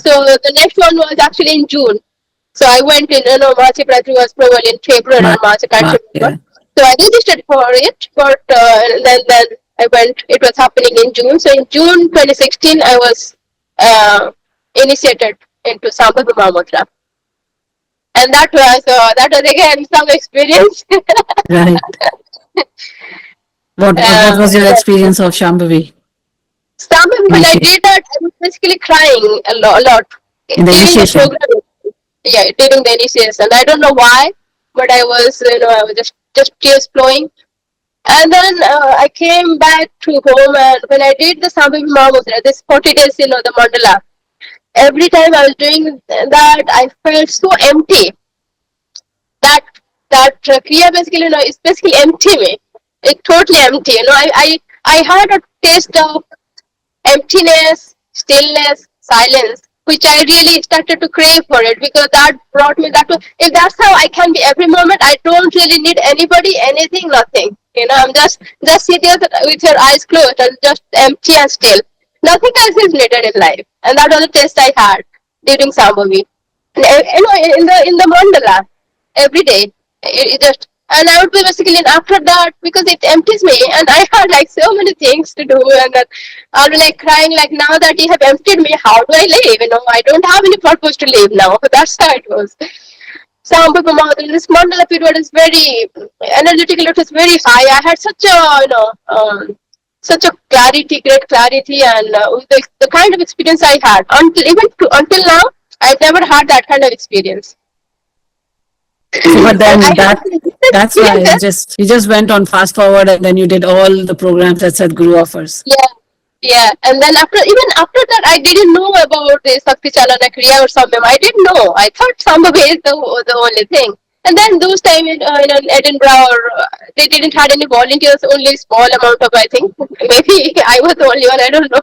A: So the next one was actually in June. So I went in, Mahashivratri was probably in February or
B: March,
A: March, I can't
B: March,
A: remember.
B: yeah.
A: So I registered for it, but then I went, it was happening in June. So in June 2016, I was initiated into Sambhavi Mahamudra. And that was again some experience.
B: Right. What was your
A: uh,
B: experience of Shambhavi
A: When I
B: initiation?
A: did that, I was basically crying a lot
B: In the
A: during the
B: initiation?
A: program. Yeah, during the initiation. I don't know why, but I was just tears flowing. And then I came back to home, and when I did the Sambhavi Mahamudra, this 40 days, the mandala, every time I was doing that, I felt so empty. That Kriya basically, is basically empty me. It's totally empty. I had a taste of emptiness, stillness, silence, which I really started to crave for it, because that brought me that to, if that's how I can be every moment, I don't really need anybody, anything, nothing. I'm just sitting with your eyes closed and just empty and still. Nothing else is needed in life. And that was the taste I had during Sambhavi. And, in the mandala, every day. It just, and I would be basically, after that, because it empties me, and I had like so many things to do, and then I'll be like crying, like, now that you have emptied me, how do I live? I don't have any purpose to live now. That's how it was. Sambhavi Mahamudra, this mandala period is very energetical. It was very high. I had such a clarity, great clarity, and the kind of experience I had until now, I've never had that kind of experience.
B: So, but
A: So I
B: then
A: have
B: that's why
A: experiences.
B: you just went on fast forward and then you did all the programs that Sadhguru offers.
A: Yeah, yeah. And then even after that, I didn't know about the Sakti Chalana Kriya or something. I didn't know. I thought Sambhava is the only thing. And then those time in Edinburgh, or they didn't had any volunteers. Only small amount of, I think. Maybe I was the only one. I don't know.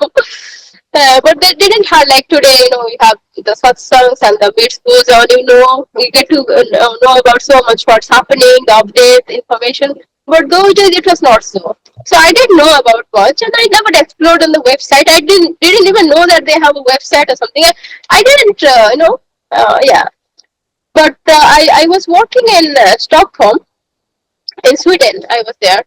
A: But they didn't have like today. You have the satsangs and the beats goes on. You get to know about so much what's happening, the updates, information. But those days it was not so. So I didn't know about much, and I never explored on the website. I didn't even know that they have a website or something. I didn't, yeah. But I was working in Stockholm, in Sweden. I was there,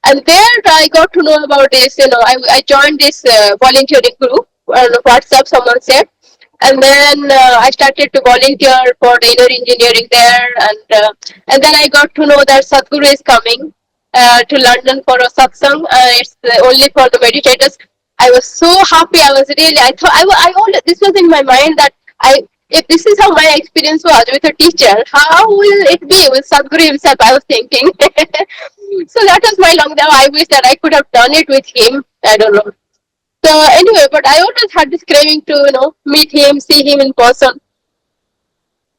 A: and there I got to know about this. I joined this volunteering group on WhatsApp. Someone said, and then I started to volunteer for the inner engineering there, and then I got to know that Sadhguru is coming to London for a satsang. It's only for the meditators. I was so happy. I was really. I thought I always, this was in my mind that I. If this is how my experience was with a teacher, how will it be with Sadhguru himself? I was thinking. So that was my long. I wish that I could have done it with him. I don't know. So anyway, but I always had this craving to meet him, see him in person.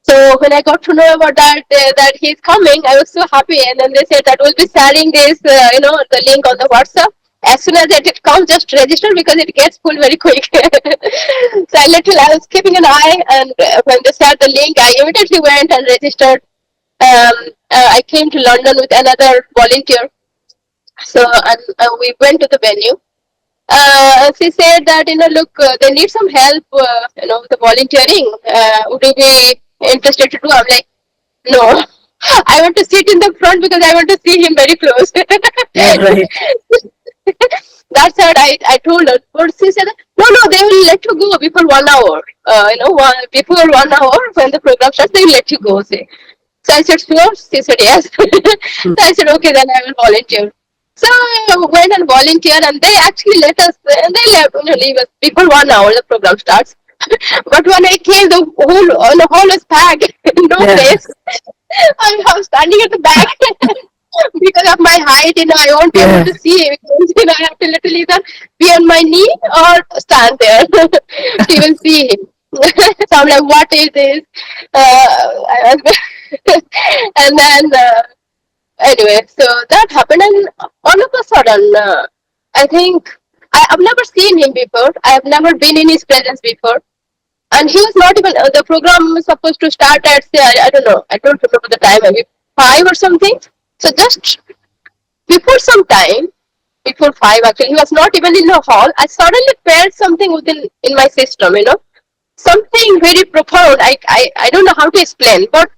A: So when I got to know about that he's coming, I was so happy. And then they said that we'll be sharing this, the link on the WhatsApp. As soon as it comes, just register because it gets full very quick. So I was keeping an eye, and when they shared the link, I immediately went and registered. I came to London with another volunteer. So and we went to the venue. She said that look, they need some help, with the volunteering. Would you be interested to do? I'm like, no. I want to sit in the front because I want to see him very close.
B: Yeah, right.
A: That's what I told her. But she said, no, they will let you go before 1 hour. Before 1 hour when the program starts, they will let you go. Say. So I said, sure. She said, yes. So I said, okay, then I will volunteer. So I went and volunteered, and they actually let us, and they leave us before 1 hour the program starts. But when I came, the hall was packed, no
B: Yeah.
A: place. I was standing at the back because of my height. I won't be able
B: Yeah.
A: to see because I have to literally either be on my knee or stand there to even see him. So I'm like, what is this? Uh, and then anyway, so that happened, and all of a sudden, I think I've never seen him before. I have never been in his presence before. And he was not even, the program was supposed to start at, say, I don't know, I don't remember the time, maybe 5 or something. So just before some time, before 5 actually, he was not even in the hall. I suddenly felt something in my system, something very profound. I don't know how to explain, but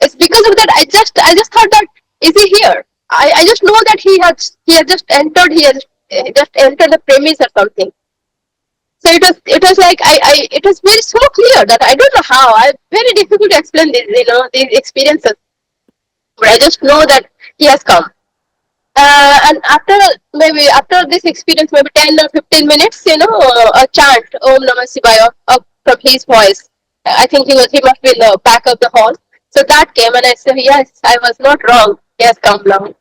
A: it's because of that. I just thought that, is he here? I just know that he had just entered. He just entered the premise or something. So it was like it was very so clear that I don't know how. Very difficult to explain these experiences. But I just know that he has come. And after this experience, maybe 10 or 15 minutes, a chant Om Namah Shivaya up from his voice. I think he must be in the back of the hall. So that came, and I said, yes, I was not wrong. He has come now.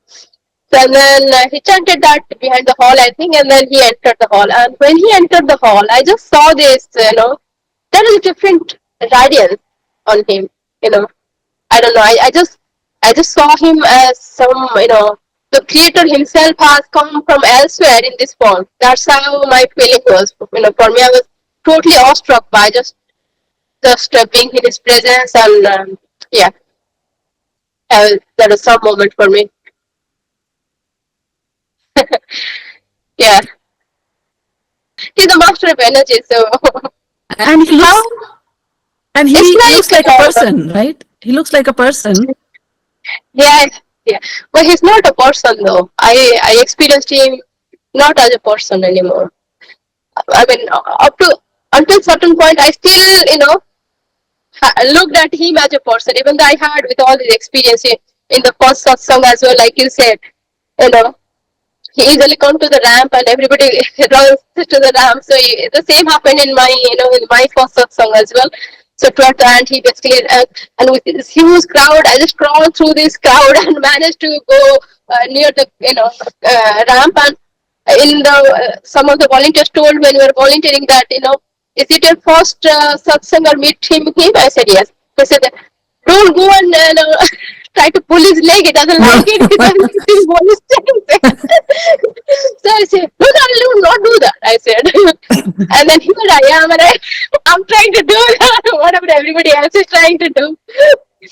A: So and then he chanted that behind the hall, I think, and then he entered the hall. And when he entered the hall, I just saw this, there is a different radiance on him. I don't know. I just saw him as some, the creator himself has come from elsewhere in this form. That's how my feeling was. For me, I was totally awestruck by just being in his presence, and yeah, that was some moment for me. Yeah, he's a master of energy. So
B: And he
A: how
B: looks and
A: it's
B: he looks
A: like
B: like a person, right? He looks like a person.
A: yeah, yeah, but he's not a person though. I experienced him not as a person anymore. I mean, up to until certain point, I still looked at him as a person, even though I had with all his experience in the first satsang as well, like you said, you know, he easily come to the ramp and everybody runs to the ramp. So the same happened in my, in my first satsang as well. So towards the end, he basically and with this huge crowd, I just crawled through this crowd and managed to go near the ramp. And in the some of the volunteers told when we were volunteering that is it your first satsang or meet him? I said yes. They said don't go and try to pull his leg. He doesn't
B: No.
A: like it. He doesn't like his voice. So I said, no, no, I will not do that. I said, and then here I am, and I'm trying to do whatever everybody else is trying to do.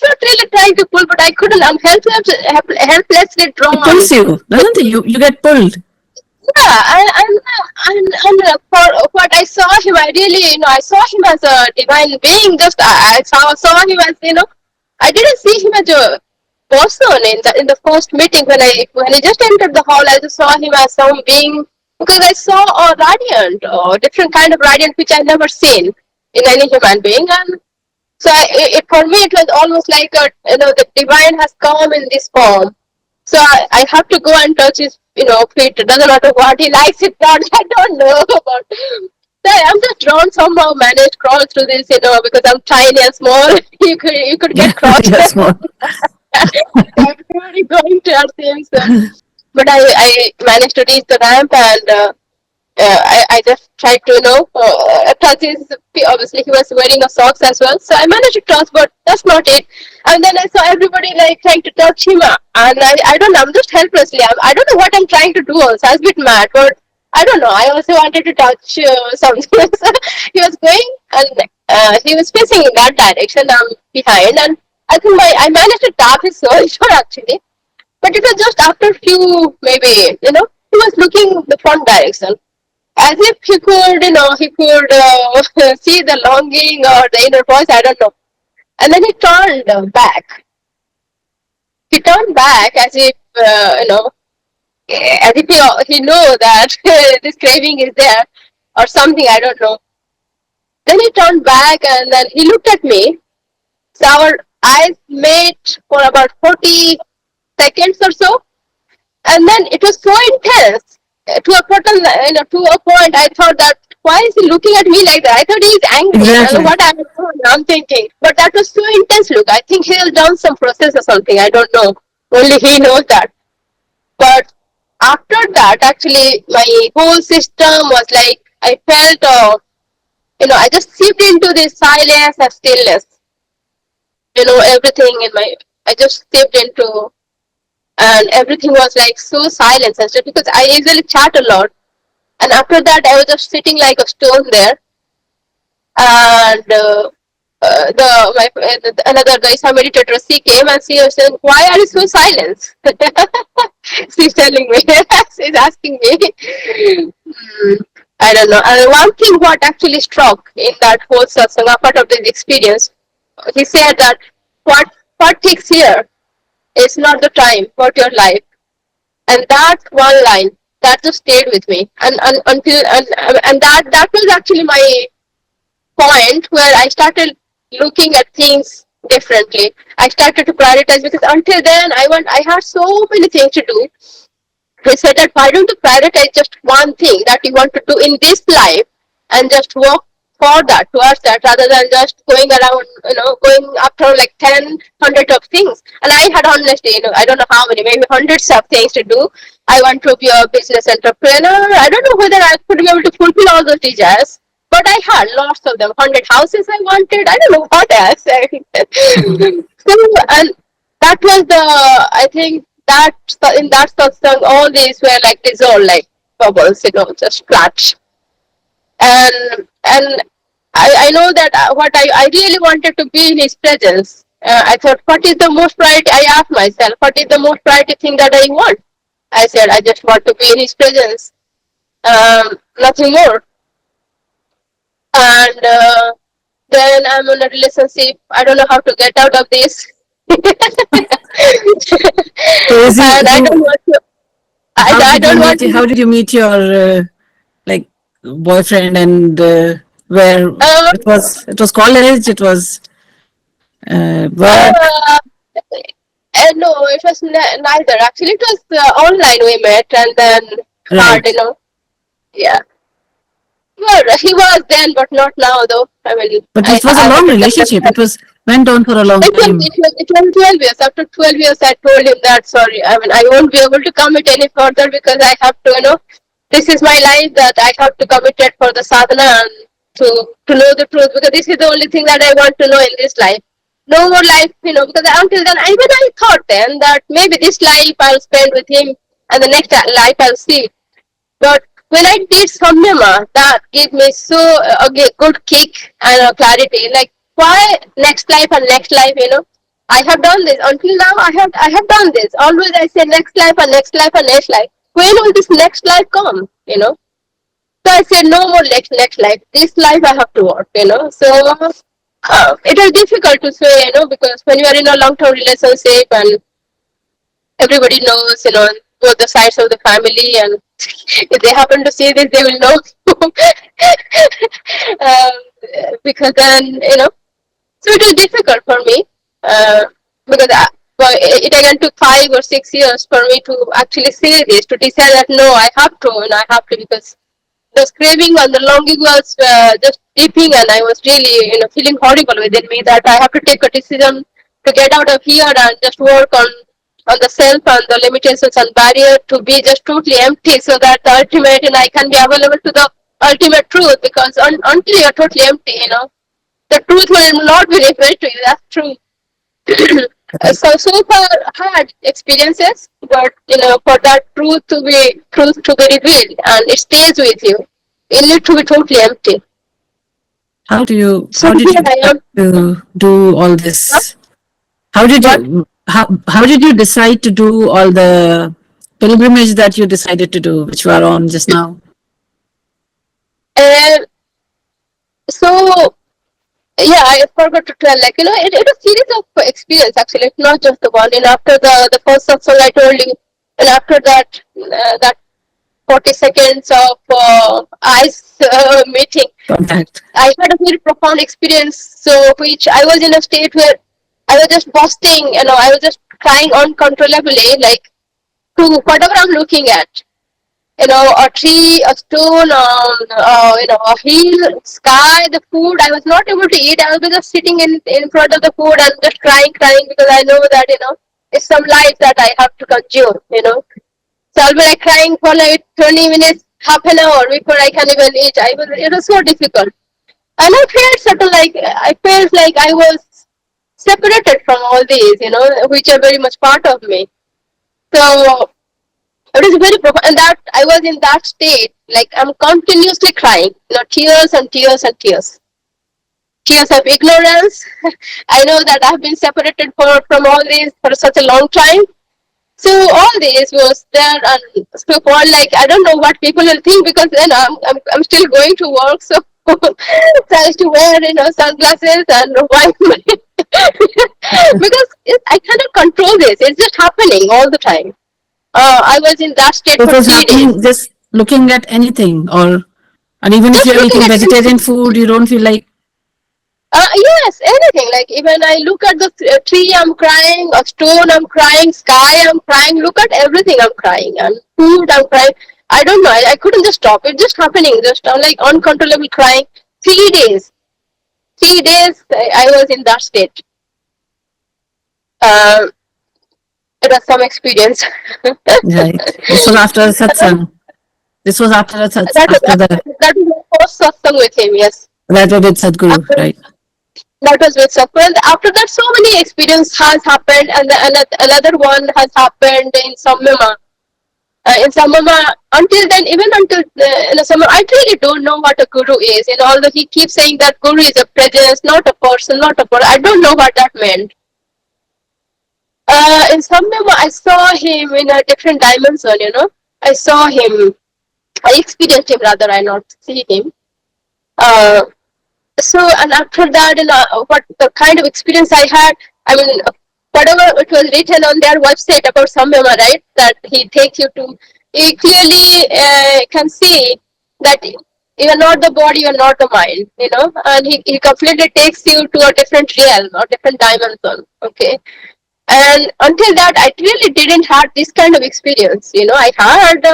A: Not really trying to pull, but I couldn't. I'm helplessly
B: It pulls
A: drawn.
B: you, doesn't it? You get pulled.
A: Yeah, and for what I saw him, I really, I saw him as a divine being. Just I saw him as, I didn't see him as a person in the first meeting when I just entered the hall. I just saw him as some being because I saw a radiant or different kind of radiant which I never seen in any human being. And so for me it was almost like the divine has come in this form. So I have to go and touch his feet. It doesn't matter what he likes it not. I don't know, but so I'm just drawn somehow. Managed crawl through this, because I'm tiny and small. You could
B: Yeah,
A: get crossed.
B: yes, more.
A: Everybody going towards him. So, but I managed to reach the ramp, and I just tried to touch his. Obviously, he was wearing a socks as well, so I managed to touch, but that's not it. And then I saw everybody like trying to touch him, and I don't know. I'm just helplessly. I don't know what I'm trying to do. Also, I was a bit mad, but I don't know. I also wanted to touch something. So he was going, and he was facing in that direction. I'm behind, and I think I managed to tap his shoulder actually, but it was just after a few maybe he was looking the front direction as if he could see the longing or the inner voice. I don't know. And then he turned back. He turned back as if as if he knew that this craving is there or something. I don't know. Then he turned back and then he looked at me. So our eyes met for about 40 seconds or so, and then it was so intense to a certain to a point. I thought that why is he looking at me like that? I thought he's angry. I don't know
B: Exactly.
A: what I'm thinking, but that was so intense look. I think he has done some process or something. I don't know. Only he knows that. But after that, actually, my whole system was like I felt I just slipped into this silence and stillness. Everything in my I just slipped into, and everything was like so silent and stuff because I usually chat a lot. And after that, I was just sitting like a stone there. And another the Isa meditator, she came and she was saying, "Why are you so silent?" She's telling me, she's asking me. Hmm, I don't know. And one thing what actually struck in that whole satsang, part of this experience, he said that what takes here is not the time, but your life. And that one line that just stayed with me, and until and that was actually my point where I started looking at things differently. I started to prioritize because until then I had so many things to do. He said that why don't you prioritize just one thing that you want to do in this life and just work for that, towards that, rather than just going around, going after like 100 of things. And I had honestly, I don't know how many, maybe hundreds of things to do. I want to be a business entrepreneur. I don't know whether I could be able to fulfill all those desires, but I had lots of them. 100 houses I wanted. I don't know what else. So, and that was I think that in that satsang, all these were like dissolved like bubbles, just flat. And I know that what I really wanted to be in his presence. I thought, what is the most priority? I asked myself, what is the most priority thing that I want? I said, I just want to be in his presence, nothing more. And then I'm in a relationship. I don't know how to get out of this. And
B: So is
A: I don't
B: you
A: want to.
B: how
A: I
B: did you
A: don't
B: meet
A: want to.
B: how did you meet your like boyfriend, and where
A: Uh,
B: it was college, it was work,
A: uh, no, it was neither. Actually, it was online we met, and then hard,
B: right?
A: Yeah. Well, he was then, but not now, though. I mean,
B: But it was a
A: I
B: long
A: had to tell
B: relationship. It
A: him.
B: was went on for a long time.
A: It was 12 years. After 12 years, I told him that, sorry, I mean, I won't be able to commit any further because I have to, this is my life that I have to commit it for the sadhana and to know the truth because this is the only thing that I want to know in this life. No more life, because until then, even I thought then that maybe this life I'll spend with him and the next life I'll see. But when I did Samyama, that gave me so a good kick and a clarity. Like why next life and next life, I have done this until now. I have done this. Always I say next life and next life and next life. When will this next life come? So I said no more next life. This life I have to work. So it was difficult to say, because when you are in a long term relationship and everybody knows, both the sides of the family, and if they happen to see this, they will know. Because then, so it was difficult for me because well, it again took 5 or 6 years for me to actually say this, to decide that no, I have to, and I have to because the craving and the longing was just deeping, and I was really, feeling horrible within me that I have to take a decision to get out of here and just work on the self and the limitations and barrier to be just totally empty, so that the ultimate, I can be available to the ultimate truth. Because until you're totally empty, the truth will not be revealed to you. That's true.
B: Right.
A: So far hard experiences, but for that truth to be revealed and it stays with you, it need to be totally empty. So
B: How did
A: here
B: you
A: I
B: decide
A: am.
B: to do all
A: Huh?
B: this? How did
A: What?
B: you how did you decide to do all the pilgrimage that you decided to do, which we are on just now?
A: And so yeah, I forgot to tell. Like it was series of experience actually. It's not just the one. And after the first satsang I told you, and after that that 40 seconds of ice meeting,
B: Contact.
A: I had a very profound experience. So, which I was in a state where I was just busting, I was just crying uncontrollably, like to whatever I'm looking at. A tree, a stone, a hill, sky, the food. I was not able to eat. I was just sitting in front of the food and just crying, because I know that, it's some life that I have to consume. So I'll be like crying for like 20 minutes, half an hour before I can even eat. It was so difficult. And I felt certain like I felt like I was separated from all these, which are very much part of me. So it was very profound, and that I was in that state, like I'm continuously crying, tears and tears and tears, tears of ignorance. I know that I've been separated from all these for such a long time. So all this was there, and so for like I don't know what people will think, because then I'm still going to work, so so I used to wear sunglasses and wipe my because I cannot control this. It's just happening all the time. I was in that state
B: It
A: for
B: was
A: 3 days.
B: happening just looking at anything, or and even if
A: Just
B: you're
A: looking
B: eating
A: at
B: vegetarian food, you don't feel like.
A: yes, anything. Like even I look at the tree, I'm crying. A stone, I'm crying. Sky, I'm crying. Look at everything, I'm crying. And food, I'm crying. I don't know. I couldn't just stop. It's just happening. Just I'm like uncontrollable crying. 3 days. 3 days. I was in that state. Uh, it was some experience.
B: Right. This was after satsang. This was after after
A: That was my first satsang with him. Yes.
B: that was with Sadhguru,
A: After
B: right?
A: that was with Sakura. And after that, so many experience has happened, and another one has happened in Samyama. In Samyama, until then, even until in Samyama, I really don't know what a guru is. Although he keeps saying that guru is a presence, not a person, not a person. I don't know what that meant. In Samyama, I saw him in a different dimension. I saw him. I experienced him rather. I not see him. Uh, so and after that, what the kind of experience I had, I mean, whatever it was written on their website about Samyama, right, that he takes you to, you clearly can see that you are not the body, you are not the mind, and he completely takes you to a different realm or different dimension. Okay. And until that, I really didn't have this kind of experience. I had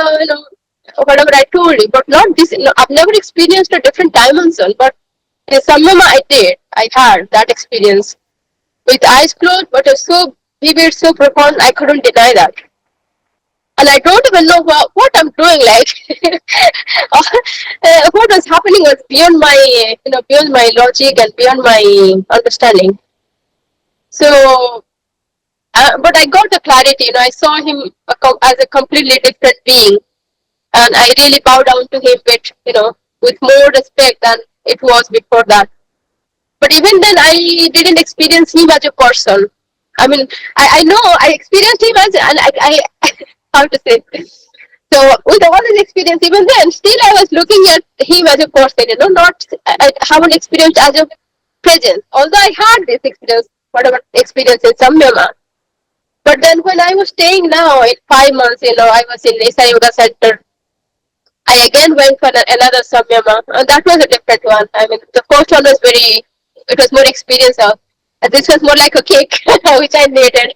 A: whatever I told you, but not this. No, I've never experienced a different dimension, but in Samyama I did. I had that experience with eyes closed, but it was so vivid, so profound, I couldn't deny that. And I don't even know what I'm doing. Like what was happening was beyond my, beyond my logic and beyond my understanding. So, but I got the clarity. I saw him as a completely different being, and I really bow down to him with more respect than it was before that. But even then, I didn't experience him as a person. I mean, I know I experienced him as, and I how to say. So with all this experience, even then, still I was looking at him as a person. Not I haven't experienced as a presence. Although I had this experience, whatever experience in Samyama. But then when I was staying now in 5 months, I was in Nisa Yoga Center. I again went for another Samyama, and that was a different one. I mean, the first one was it was more experience of, and this was more like a cake, which I needed.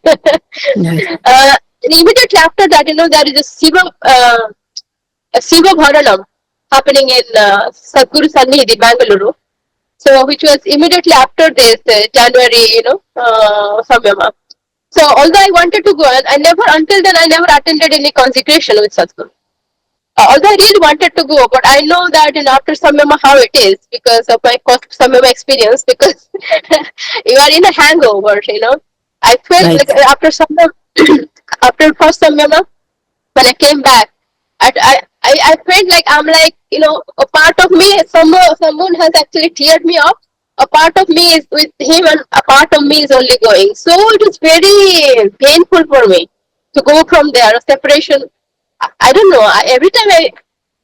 B: Yes.
A: And immediately after that, there is a Siva Bharanam happening in Sadhguru Sannidhi, Bangalore. So, which was immediately after this January, Samyama. So, although I wanted to go, until then, I never attended any consecration with Sadhguru. Although I really wanted to go, but I know that after Samyama how it is because of my first Samyama experience. Because you are in a hangover, I felt
B: Right.
A: like after Samyama, after first Samyama, when I came back, I felt like I'm like a part of me, someone has actually teared me up. A part of me is with him, and a part of me is only going. So it was very painful for me to go from there. A separation. I don't know. Every time I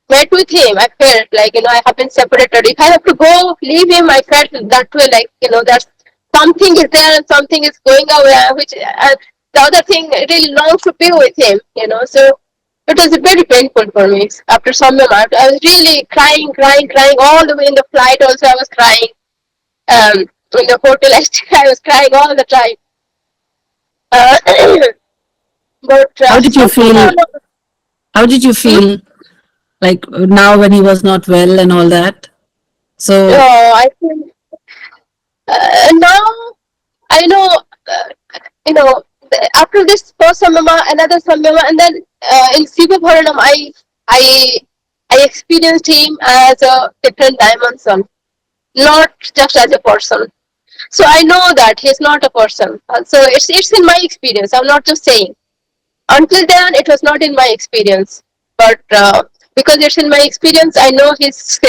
A: met with him, I felt like I have been separated. If I have to go leave him, I felt that way. Like there's something is there and something is going away. Which the other thing I really longs to be with him. So it was very painful for me. After some moment, I was really crying, crying, crying all the way in the flight. Also, I was crying. In the hotel, I was crying all the time. Uh, but
B: How did you
A: somehow,
B: feel? How did you
A: hmm?
B: feel like now when he was not well and all that? So
A: I think now I know. You know, after this first Samyama, another Samyama, and then in Siva Bharanam, I I experienced him as a different dimension, not just as a person. So I know that he's not a person. So it's in my experience. I'm not just saying. Until then, it was not in my experience, but because it's in my experience, I know he's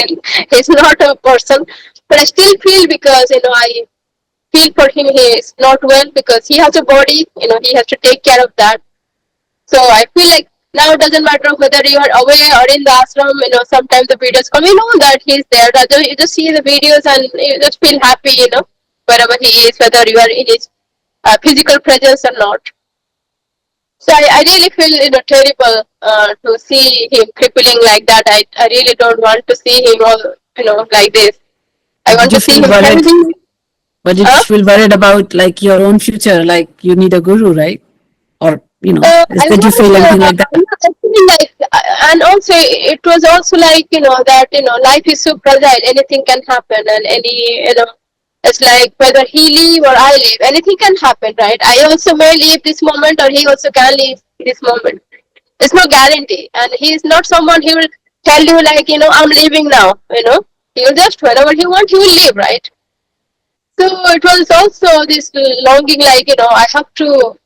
A: not a person. But I still feel because I feel for him he is not well because he has a body. He has to take care of that. So I feel like now it doesn't matter whether you are away or in the ashram. Sometimes the videos come. You know that he's there. You just see the videos and you just feel happy. Wherever he is, whether you are in his physical presence or not. So I really feel terrible to see him crippling like that. I really don't want to see him all like this. I
B: did
A: want
B: you
A: to see
B: feel
A: him
B: worried?
A: healthy.
B: But did you
A: Huh?
B: feel worried about like your own future? Like you need a guru, right? Or
A: I
B: did you
A: was
B: feel anything like that?
A: actually like, and also it was also like that life is so fragile. Anything can happen, and it's like whether he leave or I leave, anything can happen, right? I also may leave this moment, or he also can leave this moment. There's no guarantee, and he is not someone he will tell you like I'm leaving now. He will just whenever he want he will leave, right? So it was also this longing, like I have to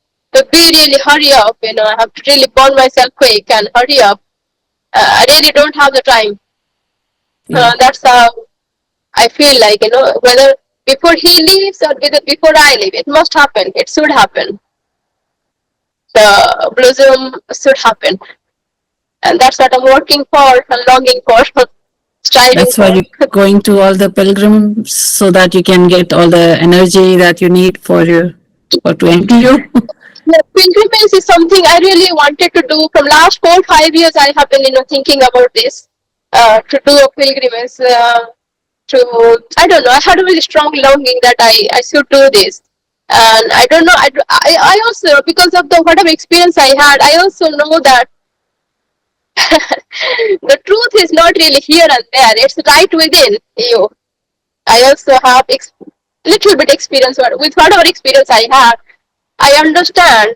A: be really hurry up. I have to really burn myself quick and hurry up. I really don't have the time.
B: Yeah,
A: That's how I feel like whether before he leaves or whether before I leave, it must happen. It should happen. The blossom should happen, and that's what I'm working for and longing for, striving
B: that's why
A: for.
B: you're going to all the pilgrims so that you can get all the energy that you need for your for to empty you.
A: Yeah, pilgrimage is something I really wanted to do from last 4 5 years. I have been thinking about this to do a pilgrimage. To I don't know. I had a really strong longing that I should do this, and I don't know. I also because of the whatever experience I had, I also know that The truth is not really here and there. It's right within you. I also have little bit experience with whatever experience I have. I understand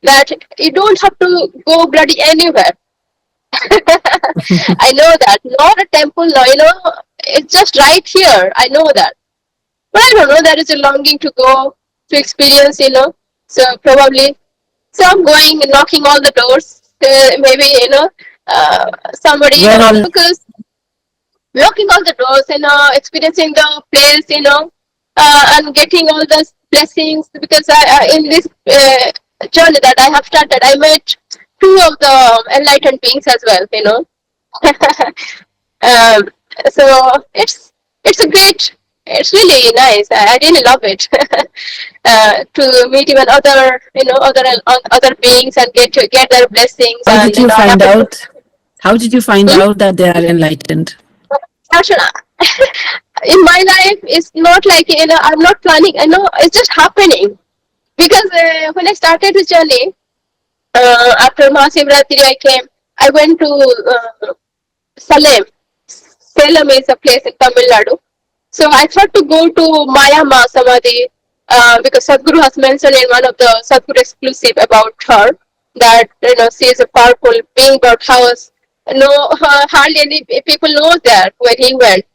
A: that you don't have to go bloody anywhere. I know that. Not a temple, no, it's just right here. I know that. But I don't know, there is a longing to go to experience. So probably, so I'm going and knocking all the doors. Maybe, somebody,
B: Where all
A: because knocking all the doors, experiencing the place, and getting all the blessings. Because in this journey that I have started, I met two of the enlightened beings as well. um, so it's a great, it's really nice. I really love it. To meet even other beings and get their blessings,
B: how
A: and
B: did you
A: I
B: find
A: happen to.
B: out? How did you find
A: Hmm?
B: out that they are enlightened?
A: Darshana, in my life, it's not like I'm not planning. I know it's just happening because when I started this journey, after Mahashivratri, I went to Salem. Salem is a place in Tamil Nadu. So I thought to go to Maya Ma Samadhi, because Sadhguru has mentioned in one of the Sadhguru exclusive about her that she is a powerful being, but how no hardly any people know that when he went.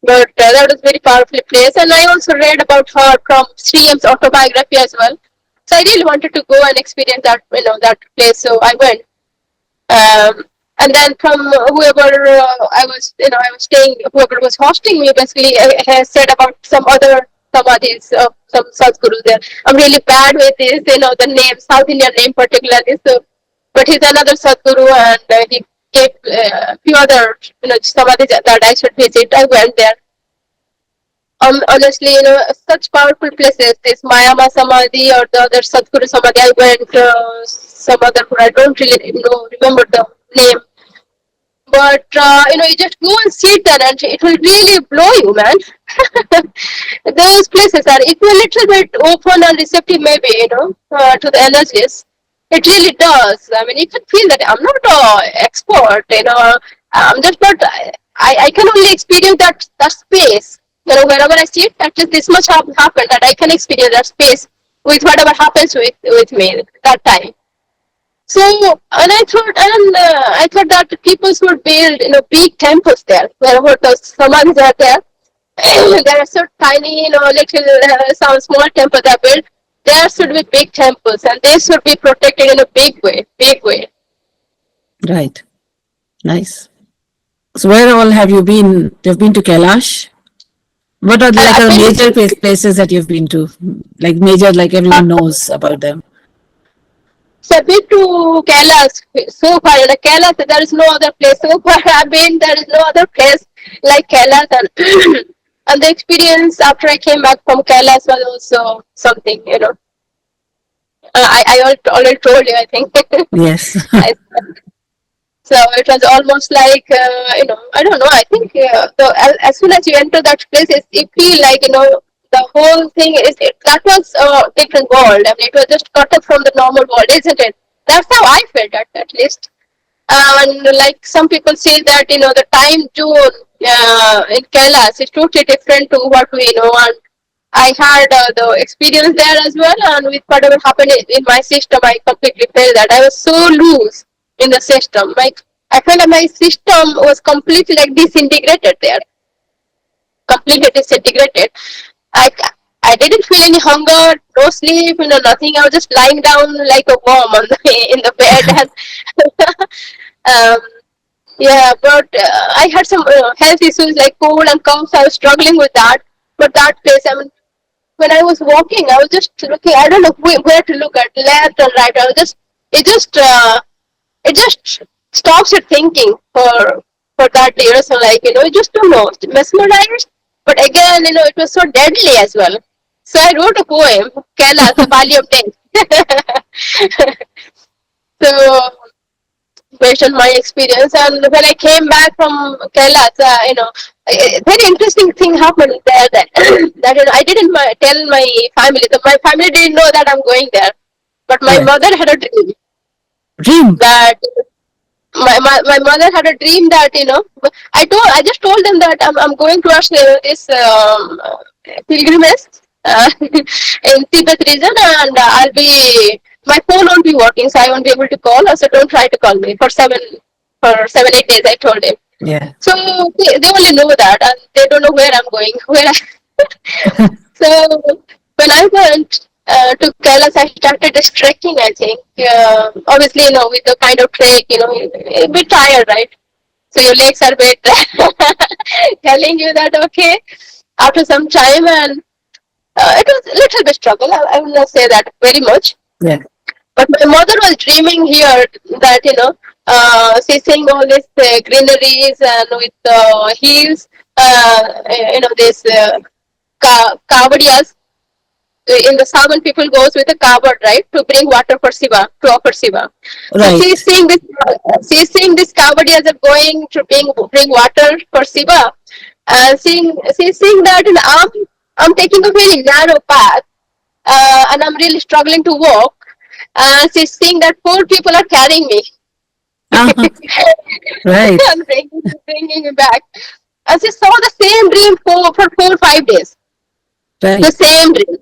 A: But that was very powerful place, and I also read about her from Sri M's autobiography as well. So I really wanted to go and experience that place. So I went. And then from whoever I was staying, whoever was hosting me, basically has said about some other samadhis of some Sadhgurus there. I'm really bad with this, the name, South Indian name particularly. So, but he's another Sadhguru, and he gave a few other, samadhis that I should visit. I went there. Honestly, such powerful places. This Mayama Samadhi or the other Sadhguru Samadhi. I went some other, I don't really remember the name, but you just go and sit there, and it will really blow you, man. Those places are, if you're a little bit open and receptive, maybe to the energies, it really does. I mean, you can feel that I'm not an expert. I'm just not. I can only experience that space. Wherever I sit, at least this much happened that I can experience that space with whatever happens with me that time. So, and I thought that people would build, big temples there, wherever those samadhis are there. There are so tiny, little, some small temples are built. There should be big temples, and they should be protected in a big way, big way.
B: Right. Nice. So where all have you been? You've been to Kailash? What are like
A: I've
B: the
A: been to
B: major places that you've been to? Like major, like everyone knows about them.
A: So I've been to Kailash so far. In Kailash, there is no other place. So far I've been, there is no other place like Kailash, and and the experience after I came back from Kailash was also something. I already told you, I think.
B: Yes.
A: I, so it was almost like, I don't know. I think as soon as you enter that place, you feel like, the whole thing that was a different world. I mean, it was just cut off from the normal world, isn't it? That's how I felt at least. And like some people say that, the time zone in Kailash is totally different to what we know. And I had the experience there as well. And with whatever happened in my system, I completely felt that I was so loose in the system. Like I felt that my system was completely like disintegrated there, completely disintegrated. I I didn't feel any hunger, no sleep, nothing. I was just lying down like a worm in the bed, and um, yeah. But I had some health issues like cold and cough. So I was struggling with that. But that place, I mean, when I was walking, I was just looking. I don't know where to look at, left and right. I was just it just stops your thinking for that day or so. Like you just don't know, mesmerized. But again, it was so deadly as well. So I wrote a poem, Kailash, the Valley of Death. So based on my experience, and when I came back from Kailash, a very interesting thing happened there. That that I didn't tell my family. My family didn't know that I'm going there, but my
B: Right.
A: mother had a dream
B: Dream.
A: that my mother had a dream that, I just told them that I'm going towards this pilgrimage in Tibet region, and I'll be, my phone won't be working, so I won't be able to call. So don't try to call me for 7 8 days, I told him.
B: Yeah.
A: So they only know that, and they don't know where I'm going. So when I went to Kailas, I started this trekking. I think, obviously, with the kind of trek, a bit tired, right? So your legs are a bit telling you that, okay, after some time, and it was a little bit struggle. I will not say that very much.
B: Yeah.
A: But my mother was dreaming here that, she's seeing all these greeneries and with hills, this kavadiyas. In the Savan, people goes with a cupboard, right, to bring water for Shiva, to offer Shiva. So
B: Right.
A: she's seeing this Kavadiyas are going to bring water for Shiva, and she's seeing that, I'm taking a very narrow path, and I'm really struggling to walk, and she's seeing that four people are carrying me.
B: Uh-huh. Right.
A: And bringing me back. And she saw the same dream for 4 5 days. The
B: Right.
A: same dream.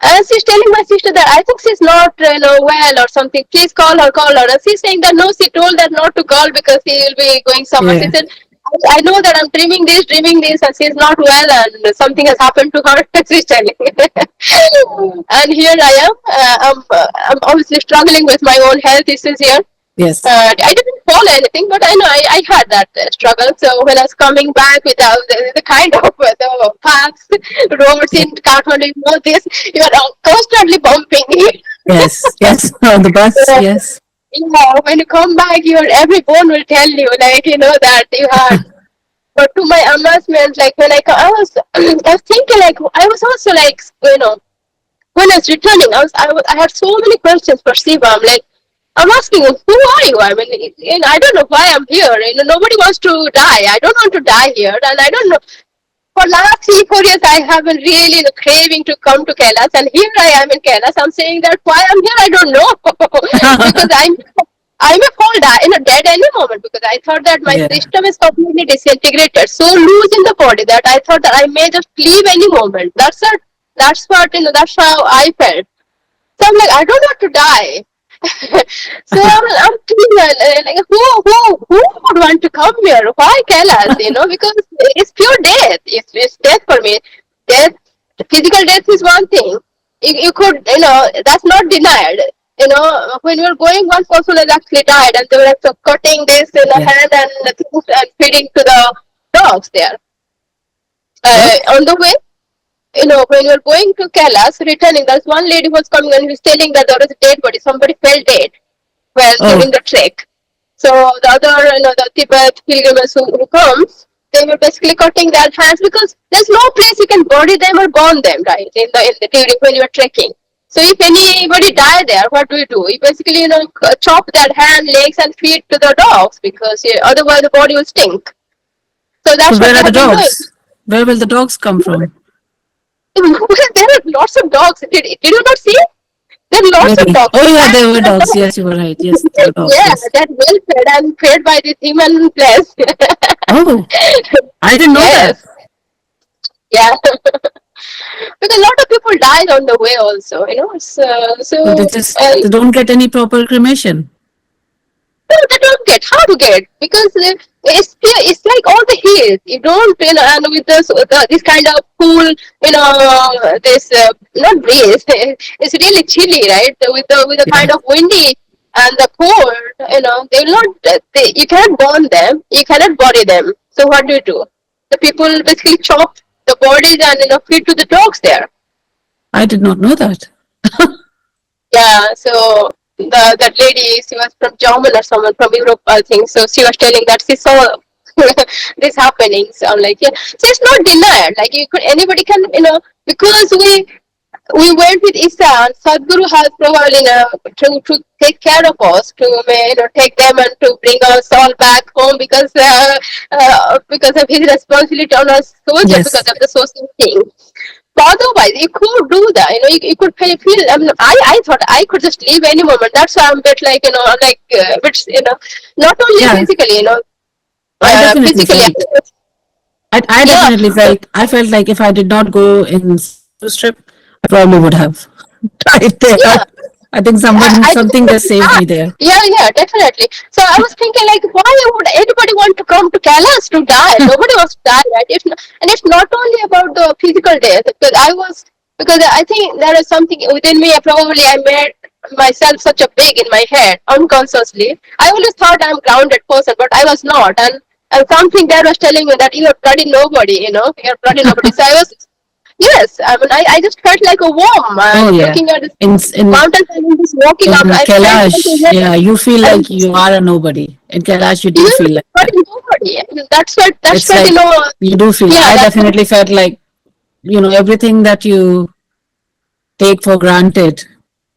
A: And she's telling my sister that I think she's not, well or something. Please call her. And she's saying that no, she told that not to call because she will be going somewhere. She
B: Yeah.
A: said, I know that I'm dreaming this, and she's not well, and something has happened to her. She's telling. And here I am. I'm obviously struggling with my own health issues here.
B: Yes.
A: I didn't fall anything, but I know I had that struggle. So when I was coming back with the kind of the paths, roads
B: Yeah.
A: in Kathmandu, this, you are constantly bumping.
B: Yes. Yes. On the bus.
A: So,
B: Yes.
A: when you come back, your every bone will tell you, like, that you had. But to my amazement, like when I was, I was thinking, like, I was also like, when I was returning, I had so many questions for Shiva. I'm like, I'm asking him, who are you? I mean, I don't know why I'm here. Nobody wants to die. I don't want to die here, and I don't know. For last 3 4 years, I have been really craving to come to Kailas, and here I am in Kailas. I'm saying that why I'm here, I don't know, because I may fall dead any moment, because I thought that my
B: Yeah.
A: system is completely disintegrated, so loose in the body that I thought that I may just leave any moment. That's what that's how I felt. So I'm like, I don't want to die. So I'm thinking, like, who would want to come here? Why Kailas? Because it's pure death. It's death for me. Death, physical death is one thing. You could, that's not denied. When we were going, one person has actually died, and they were actually cutting this in the
B: Yeah.
A: hand and feeding to the dogs there.
B: What?
A: On the way, when you're going to Kailas, returning, there's one lady who was coming and who was telling that there was a dead body. Somebody fell dead while during
B: Oh.
A: the trek. So the other, the Tibet pilgrims who comes, they were basically cutting their hands, because there's no place you can bury them or burn them, right? In the during when you are trekking. So if anybody die there, what do? You basically, chop their hand, legs, and feet to the dogs, because otherwise the body will stink. So
B: So
A: that's what
B: where
A: they
B: are the
A: have been doing.
B: dogs? Where will the dogs come from?
A: There are lots of dogs. Did you not see? There are lots of
B: Really?
A: dogs.
B: Oh,
A: In
B: yeah,
A: fact,
B: there were dogs. Yes, you were right. Yes, there were dogs.
A: yeah,
B: Yes.
A: they're well fed and fed by the human flesh.
B: Oh, I didn't know that.
A: Yes, yeah. Because a lot of people died on the way also,
B: So
A: so
B: they don't get any proper cremation.
A: no, they don't get how to get, because it's like all the hills. You don't, and with this kind of cool, this not breeze. It's really chilly, right? With the kind
B: Yeah.
A: of windy and the cold, they will not. You cannot burn them. You cannot bury them. So what do? The people basically chop the bodies and feed to the dogs there.
B: I did not know that.
A: Yeah, so that lady, she was from German or someone from Europe, I think. So she was telling that she saw this happening. So I'm like, yeah. So it's not denied. Like anybody can, because we went with Isa, and Sadhguru has probably, to take care of us, to take them and to bring us all back home, because of his responsibility on us soldier, because
B: Yes.
A: of the social thing. otherwise you could do that, you could feel, I mean, I thought I could just leave any moment. That's why I'm a bit like, like bit, not only
B: Yeah,
A: physically,
B: I definitely
A: physically,
B: felt. I
A: yeah,
B: definitely felt. I felt like if I did not go in cruise trip, I probably would have died there.
A: yeah.
B: I think
A: I just
B: something
A: felt
B: just saved
A: that.
B: me there.
A: Yeah, yeah, definitely. So I was thinking, like, why would anybody want to come to Kailash to die? Nobody wants to die, right? And it's not only about the physical death, because I think there is something within me. Probably I made myself such a big in my head unconsciously. I always thought I'm a grounded person, but I was not, and something there was telling me that you're bloody nobody, you're bloody nobody. So I was, yes, I mean, I just felt like a worm
B: Oh yeah,
A: looking at this
B: in in
A: mountain and just walking
B: in
A: up. I felt like a
B: Kailash,
A: worm.
B: yeah, you feel
A: And
B: like you are a nobody. In Kailash, you do
A: yeah,
B: feel like
A: but
B: that.
A: nobody. I mean, that's
B: It's
A: what,
B: like you do feel.
A: yeah,
B: I
A: that's what,
B: definitely felt like everything that you take for granted.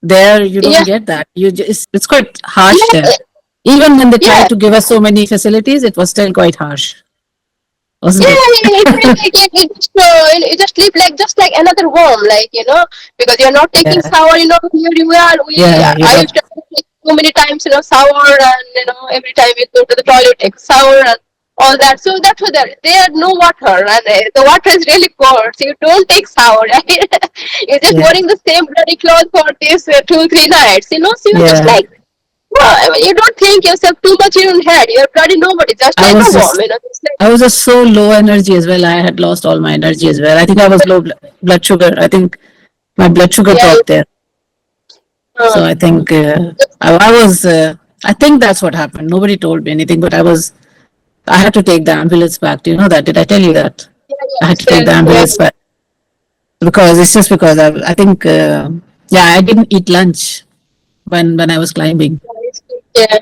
B: There, you don't
A: yeah,
B: get that. It's quite harsh there.
A: yeah,
B: Even when they
A: yeah.
B: tried to give us so many facilities, it was still quite harsh, wasn't
A: Yeah,
B: it?
A: it felt like it just live like just like another worm, like because you're not taking
B: Yeah,
A: shower. Here you are.
B: yeah,
A: I used to take so many times, shower, and every time you go to the toilet, take shower and all that. So that's what they had no water, and the water is really cold. So you don't take shower, right? You're just
B: yeah,
A: wearing the same bloody clothes for these 2 3 nights, So you're just
B: yeah.
A: like, well, I mean, you don't think yourself too much in your head. You're bloody nobody, just
B: I
A: like a
B: was
A: worm,
B: just,
A: Just like,
B: I was just so low energy as well. I had lost all my energy as well. I think I was low blood sugar. I think my blood sugar
A: yeah.
B: dropped there. So
A: Uh,
B: I think I was. I think that's what happened. Nobody told me anything, but I was. I had to take the ambulance back. Do you know that? Did I tell you that?
A: yeah,
B: I had
A: yes,
B: to take the
A: yes, yeah,
B: ambulance back because it's just because I think yeah, I didn't eat lunch when I was climbing.
A: yeah.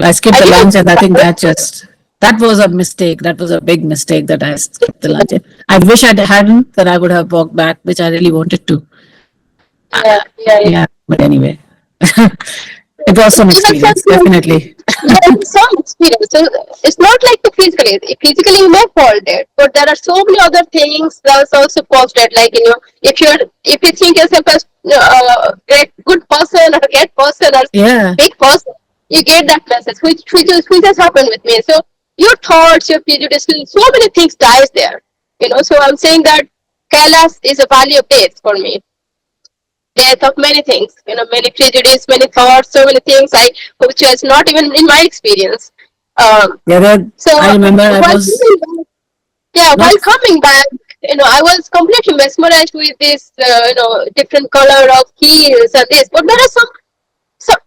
B: I skipped
A: I
B: the
A: didn't.
B: lunch, and I think that was a mistake. That was a big mistake that I skipped the lunch. I wish I hadn't. That I would have walked back, which I really wanted to.
A: Yeah, yeah, yeah.
B: Yeah, but anyway, it was some
A: So that's
B: experience,
A: something.
B: definitely.
A: Yeah, it's some experience. So it's not like the physically. Physically, you may fall dead, but there are so many other things that's also caused dead. Like if you think yourself as great good person or great person or
B: Yeah,
A: big person, you get that message, which has happened with me. So your thoughts, your prejudices, so many things dies there. So I'm saying that Kailash is a valley of death for me, death of many things, many prejudice, many thoughts, so many things which was not even in my experience.
B: yeah.
A: So
B: I remember I
A: while
B: was
A: coming back, yeah,
B: not.
A: while coming back, I was completely mesmerized with this, different color of hills and this, but there are some,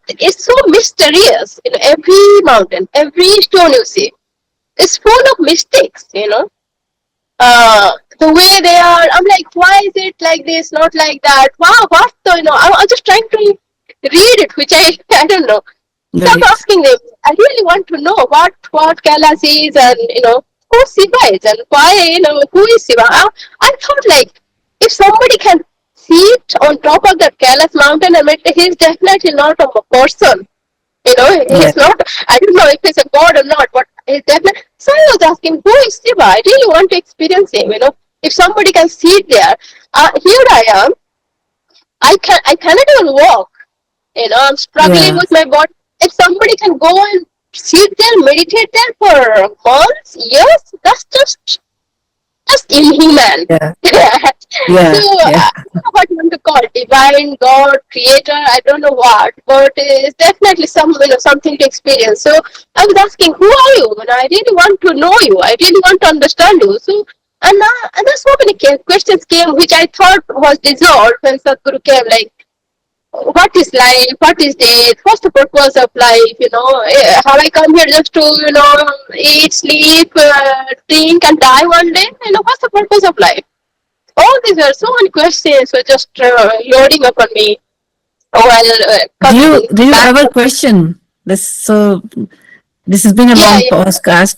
A: it's so mysterious. Every mountain, every stone you see, is full of mystics. The way they are, I'm like, why is it like this, not like that? Wow, what the, I'm just trying to read it, which I don't know. So I'm
B: Right.
A: asking them, I really want to know what Kailash is, and who Shiva is, and why, who is Shiva. I thought, like, if somebody can sit on top of that Kailash mountain, I mean, he's definitely not a person.
B: Yeah.
A: He's not, I don't know if he's a god or not, but he's definitely. So I was asking, who is Shiva? I really want to experience him. If somebody can sit there, here I am, I cannot even walk. I'm struggling
B: Yeah.
A: with my body. If somebody can go and sit there, meditate there for months, years, that's just inhuman.
B: Yeah.
A: So
B: Yeah. Yeah.
A: I don't know what you want to call it, divine, God, creator, I don't know what, but it's definitely something to experience. So I was asking, who are you? And I really want to know you. I really want to understand you. So and there's so many questions came which I thought was dissolved when Sadhguru came, like, what is life, what is death, what's the purpose of life, have I come here just to, eat, sleep, drink and die one day, what's the purpose of life? All these are so many questions were just loading up on me while coming
B: Do you
A: back.
B: ever question this? So this has been a
A: Yeah,
B: long
A: yeah,
B: podcast.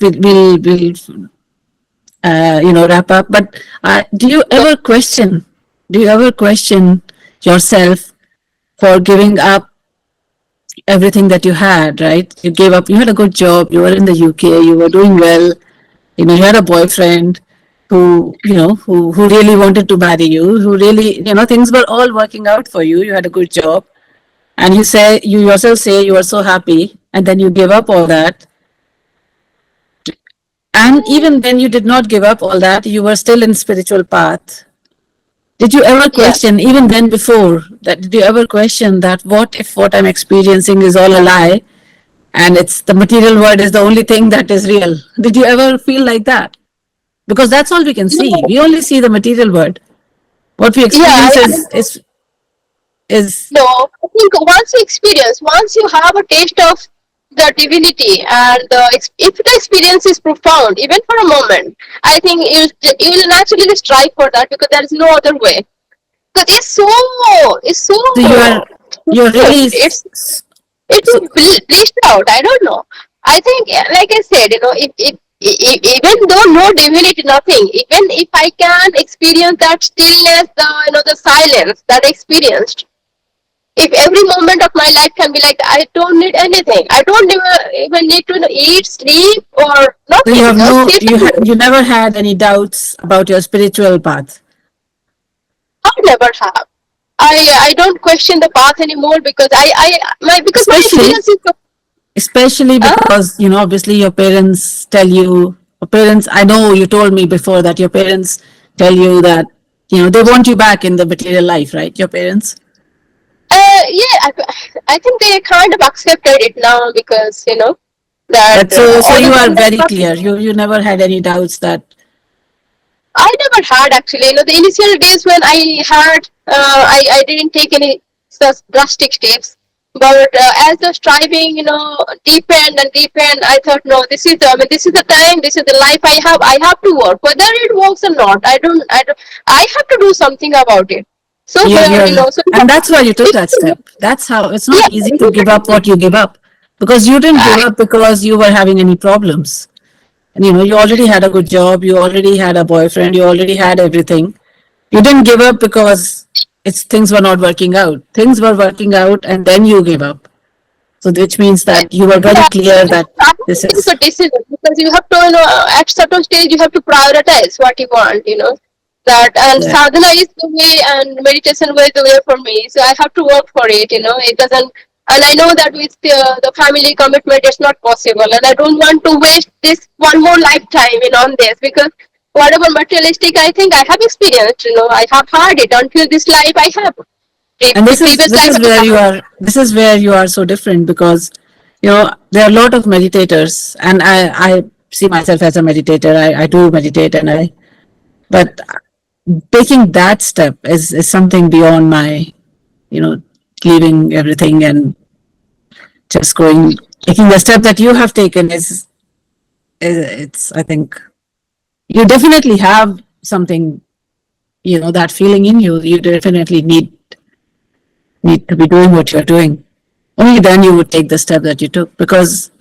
B: We'll wrap up. But do you
A: yeah,
B: ever question? Do you ever question yourself for giving up everything that you had? Right? You gave up. You had a good job. You were in the UK. You were doing well. You had a boyfriend. who really wanted to marry you, who really, things were all working out for you. You had a good job, and you yourself say you are so happy, and then you give up all that. And even when you did not give up all that, you were still in spiritual path. Did you ever
A: Yeah.
B: question, even then before that, did you ever question that what if what I'm experiencing is all a lie and it's the material world is the only thing that is real? Did you ever feel like that? Because that's all we can see.
A: No,
B: We only see the material world. What we
A: yeah,
B: experience
A: I
B: is
A: no. I think once you experience, once you have a taste of the divinity, and if the experience is profound, even for a moment, I think you will naturally strive for that because there is no other way. Because it's so
B: so you're
A: good.
B: really
A: It
B: so,
A: is blissed out. I don't know. I think, like I said, if even though no divinity, nothing, even if I can experience that stillness, the silence that I experienced, if every moment of my life can be like, I don't need anything. I don't even need to eat, sleep, or
B: so you
A: nothing.
B: have
A: Just
B: no
A: sit and
B: you never had any doubts about your spiritual path,
A: I never have. I don't question the path anymore because because my
B: especially
A: experience is so.
B: especially
A: Uh,
B: because obviously your parents tell you, your parents, I know you told me before that your parents tell you that they want you back in the material life, right? Your parents.
A: yeah, I think they kind of accepted it now because that
B: But so
A: all the
B: you are
A: time that
B: very clear, you never had any doubts that.
A: I never had actually. The initial days when I had, I didn't take any such drastic steps. But as the striving, deepened and deepened, I thought, no, this is the time, this is the life I have. I have to work, whether it works or not. I have to do something about it. So
B: you're
A: where,
B: you're
A: so
B: and that's why you took that step. That's how it's not
A: yeah,
B: easy to give up what you give up, because you didn't give
A: I,
B: up because you were having any problems. And you already had a good job, you already had a boyfriend, you already had everything. You didn't give up because it's things were not working out. Things were working out and then you gave up. So which means
A: yeah,
B: that you were very clear that
A: I have to
B: this
A: take
B: is.
A: a decision because you have to, at certain stage you have to prioritize what you want, that, and
B: Yeah.
A: sadhana is the way and meditation was the way for me. So I have to work for it, it doesn't, and I know that with the family commitment, it's not possible. And I don't want to waste this one more lifetime, on this because whatever materialistic I think I have experienced, I have had it until this life I have.
B: And
A: The
B: this is
A: previous
B: this
A: life
B: is
A: I
B: where you
A: have.
B: are this is where you are so different, because there are a lot of meditators, and I see myself as a meditator. I do meditate, but taking that step is something beyond my, you know leaving everything and just going, taking the step that you have taken it's, I think, you definitely have something, that feeling in you. You definitely need to be doing what you're doing. Only then you would take the step that you took, because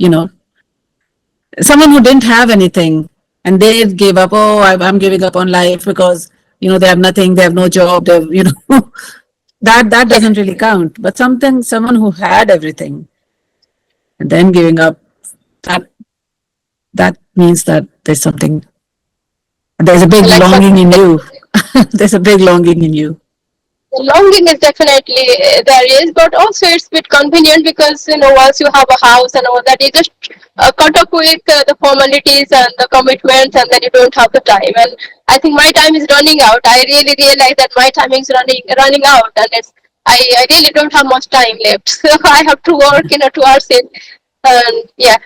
B: someone who didn't have anything and they gave up, oh, I'm giving up on life because they have nothing, they have no job, they have, that
A: Yeah.
B: doesn't really count. But someone who had everything and then giving up, that that means that there's a big
A: Like what
B: longing
A: you
B: in
A: said.
B: you. There's a big longing in you.
A: The longing is definitely there is, but also it's a bit convenient because once you have a house and all that, you just cut off with the formalities and the commitments, and then you don't have the time. And I think my time is running out. I really realize that my timing is running out, and I really don't have much time left. So I have to work towards it, and yeah.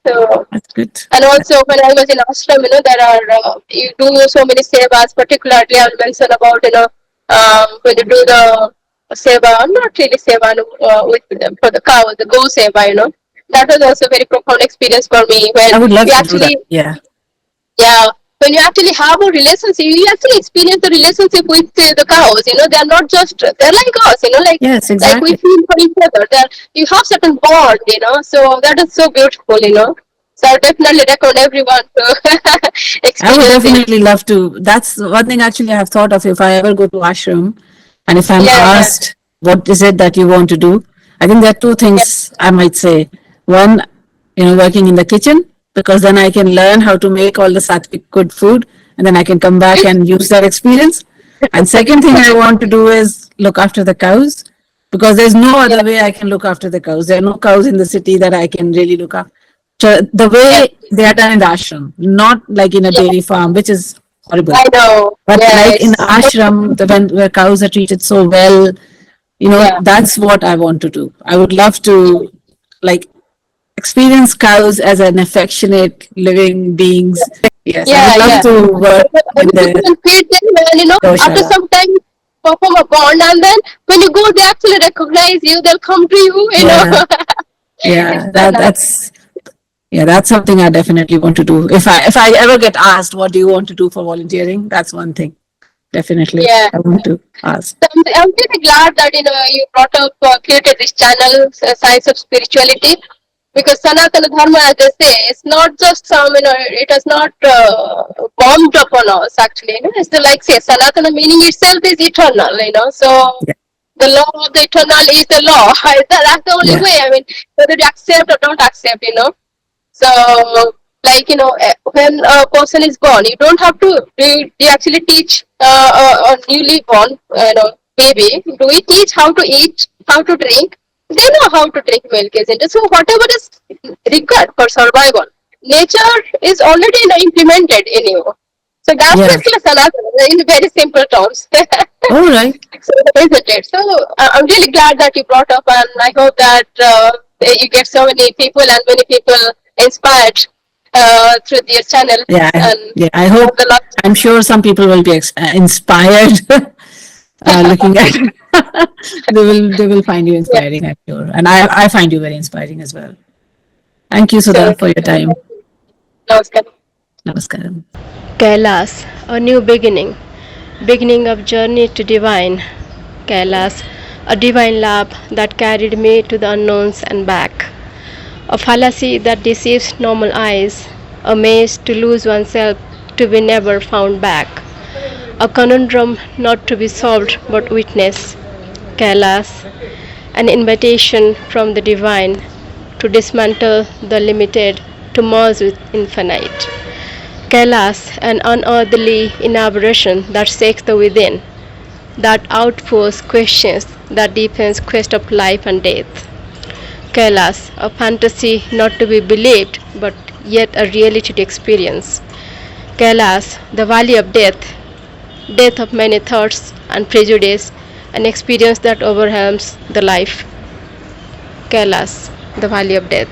A: So
B: That's good.
A: and also when I was in ashram, there are you do so many sevas. Particularly, I'll mention about when you do the seva, not really seva, with for the cow, the go seva. That was also a very profound experience for me when
B: I would love
A: we
B: to do that.
A: actually,
B: Yeah.
A: yeah, when you actually have a relationship, you actually experience the relationship with the cows. They're not just they're like us.
B: Yes,
A: Like we
B: exactly.
A: feel for each other. You have certain bond. So that is so beautiful. So I definitely recommend everyone to
B: I would
A: experience it.
B: definitely love to. That's one thing actually I have thought of, if I ever go to ashram and if I'm
A: Yeah, yeah,
B: asked, what is it that you want to do? I think there are two
A: yeah,
B: things I might say. One, working in the kitchen, because then I can learn how to make all the sattvic good food. and then I can come back and use that experience. And second thing I want to do is look after the cows, because there's no
A: Yeah.
B: other way I can look after the cows. There are no cows in the city that I can really look after. So the
A: Yes.
B: way they are done in the ashram, not like in a
A: Yeah.
B: dairy farm, which is horrible.
A: I know.
B: But like in
A: Yes.
B: ashram, where cows are treated so well,
A: Yeah.
B: that's what I want to do. I would love to like experience cows as an affectionate living beings. Yes, I would
A: Yeah.
B: love
A: Yeah.
B: to work
A: I
B: in
A: mean, you
B: the
A: can feed them, and after
B: goshala.
A: some time, perform a bond, and then when you go, they actually recognize you. They'll come to you.
B: Yeah,
A: It's
B: yeah,
A: so nice.
B: that's something I definitely want to do. If I ever get asked, what do you want to do for volunteering? That's one thing. Definitely,
A: Yeah.
B: I want to ask.
A: So I'm really glad that you brought up created this channel, Science of Spirituality, because Sanatana Dharma, as they say, it's not just some it has not bombed upon us. Actually, it's the, like say Sanatana meaning itself is eternal. So
B: Yeah,
A: the law of the eternal is the law. That's the only
B: yeah,
A: way. I mean, whether you accept or don't accept. So, like, when a person is born, you don't have to, do you actually teach a newly born, baby, do we teach how to eat, how to drink? They know how to drink milk, isn't it? So, whatever is required for survival, nature is already implemented in you. So, that's
B: yeah.
A: basically Sanatana in very simple terms.
B: All right.
A: So, isn't it? So, I'm really glad that you brought up, and I hope that you get so many people and many people inspired through your channel
B: Yeah,
A: and
B: yeah. I
A: have
B: hope.
A: the lot.
B: I'm sure some people will be inspired looking at. They will find you
A: Yeah,
B: inspiring. I'm sure, and I find you very inspiring as well. Thank you, Sudha,
A: sure.
B: for your time.
A: Namaskar.
B: Namaskaram.
C: Kailas, a new beginning, beginning of journey to divine. Kailas, a divine lab that carried me to the unknowns and back. A fallacy that deceives normal eyes, a maze to lose oneself to be never found back. A conundrum not to be solved but witnessed. Kailas, an invitation from the divine to dismantle the limited, to merge with infinite. Kailas, an unearthly inauguration that shakes the within, that outpours questions, that deepens quest of life and death. Kailas, a fantasy not to be believed, but yet a reality to experience. Kailas, the valley of death, death of many thoughts and prejudice, an experience that overwhelms the life. Kailas, the valley of death.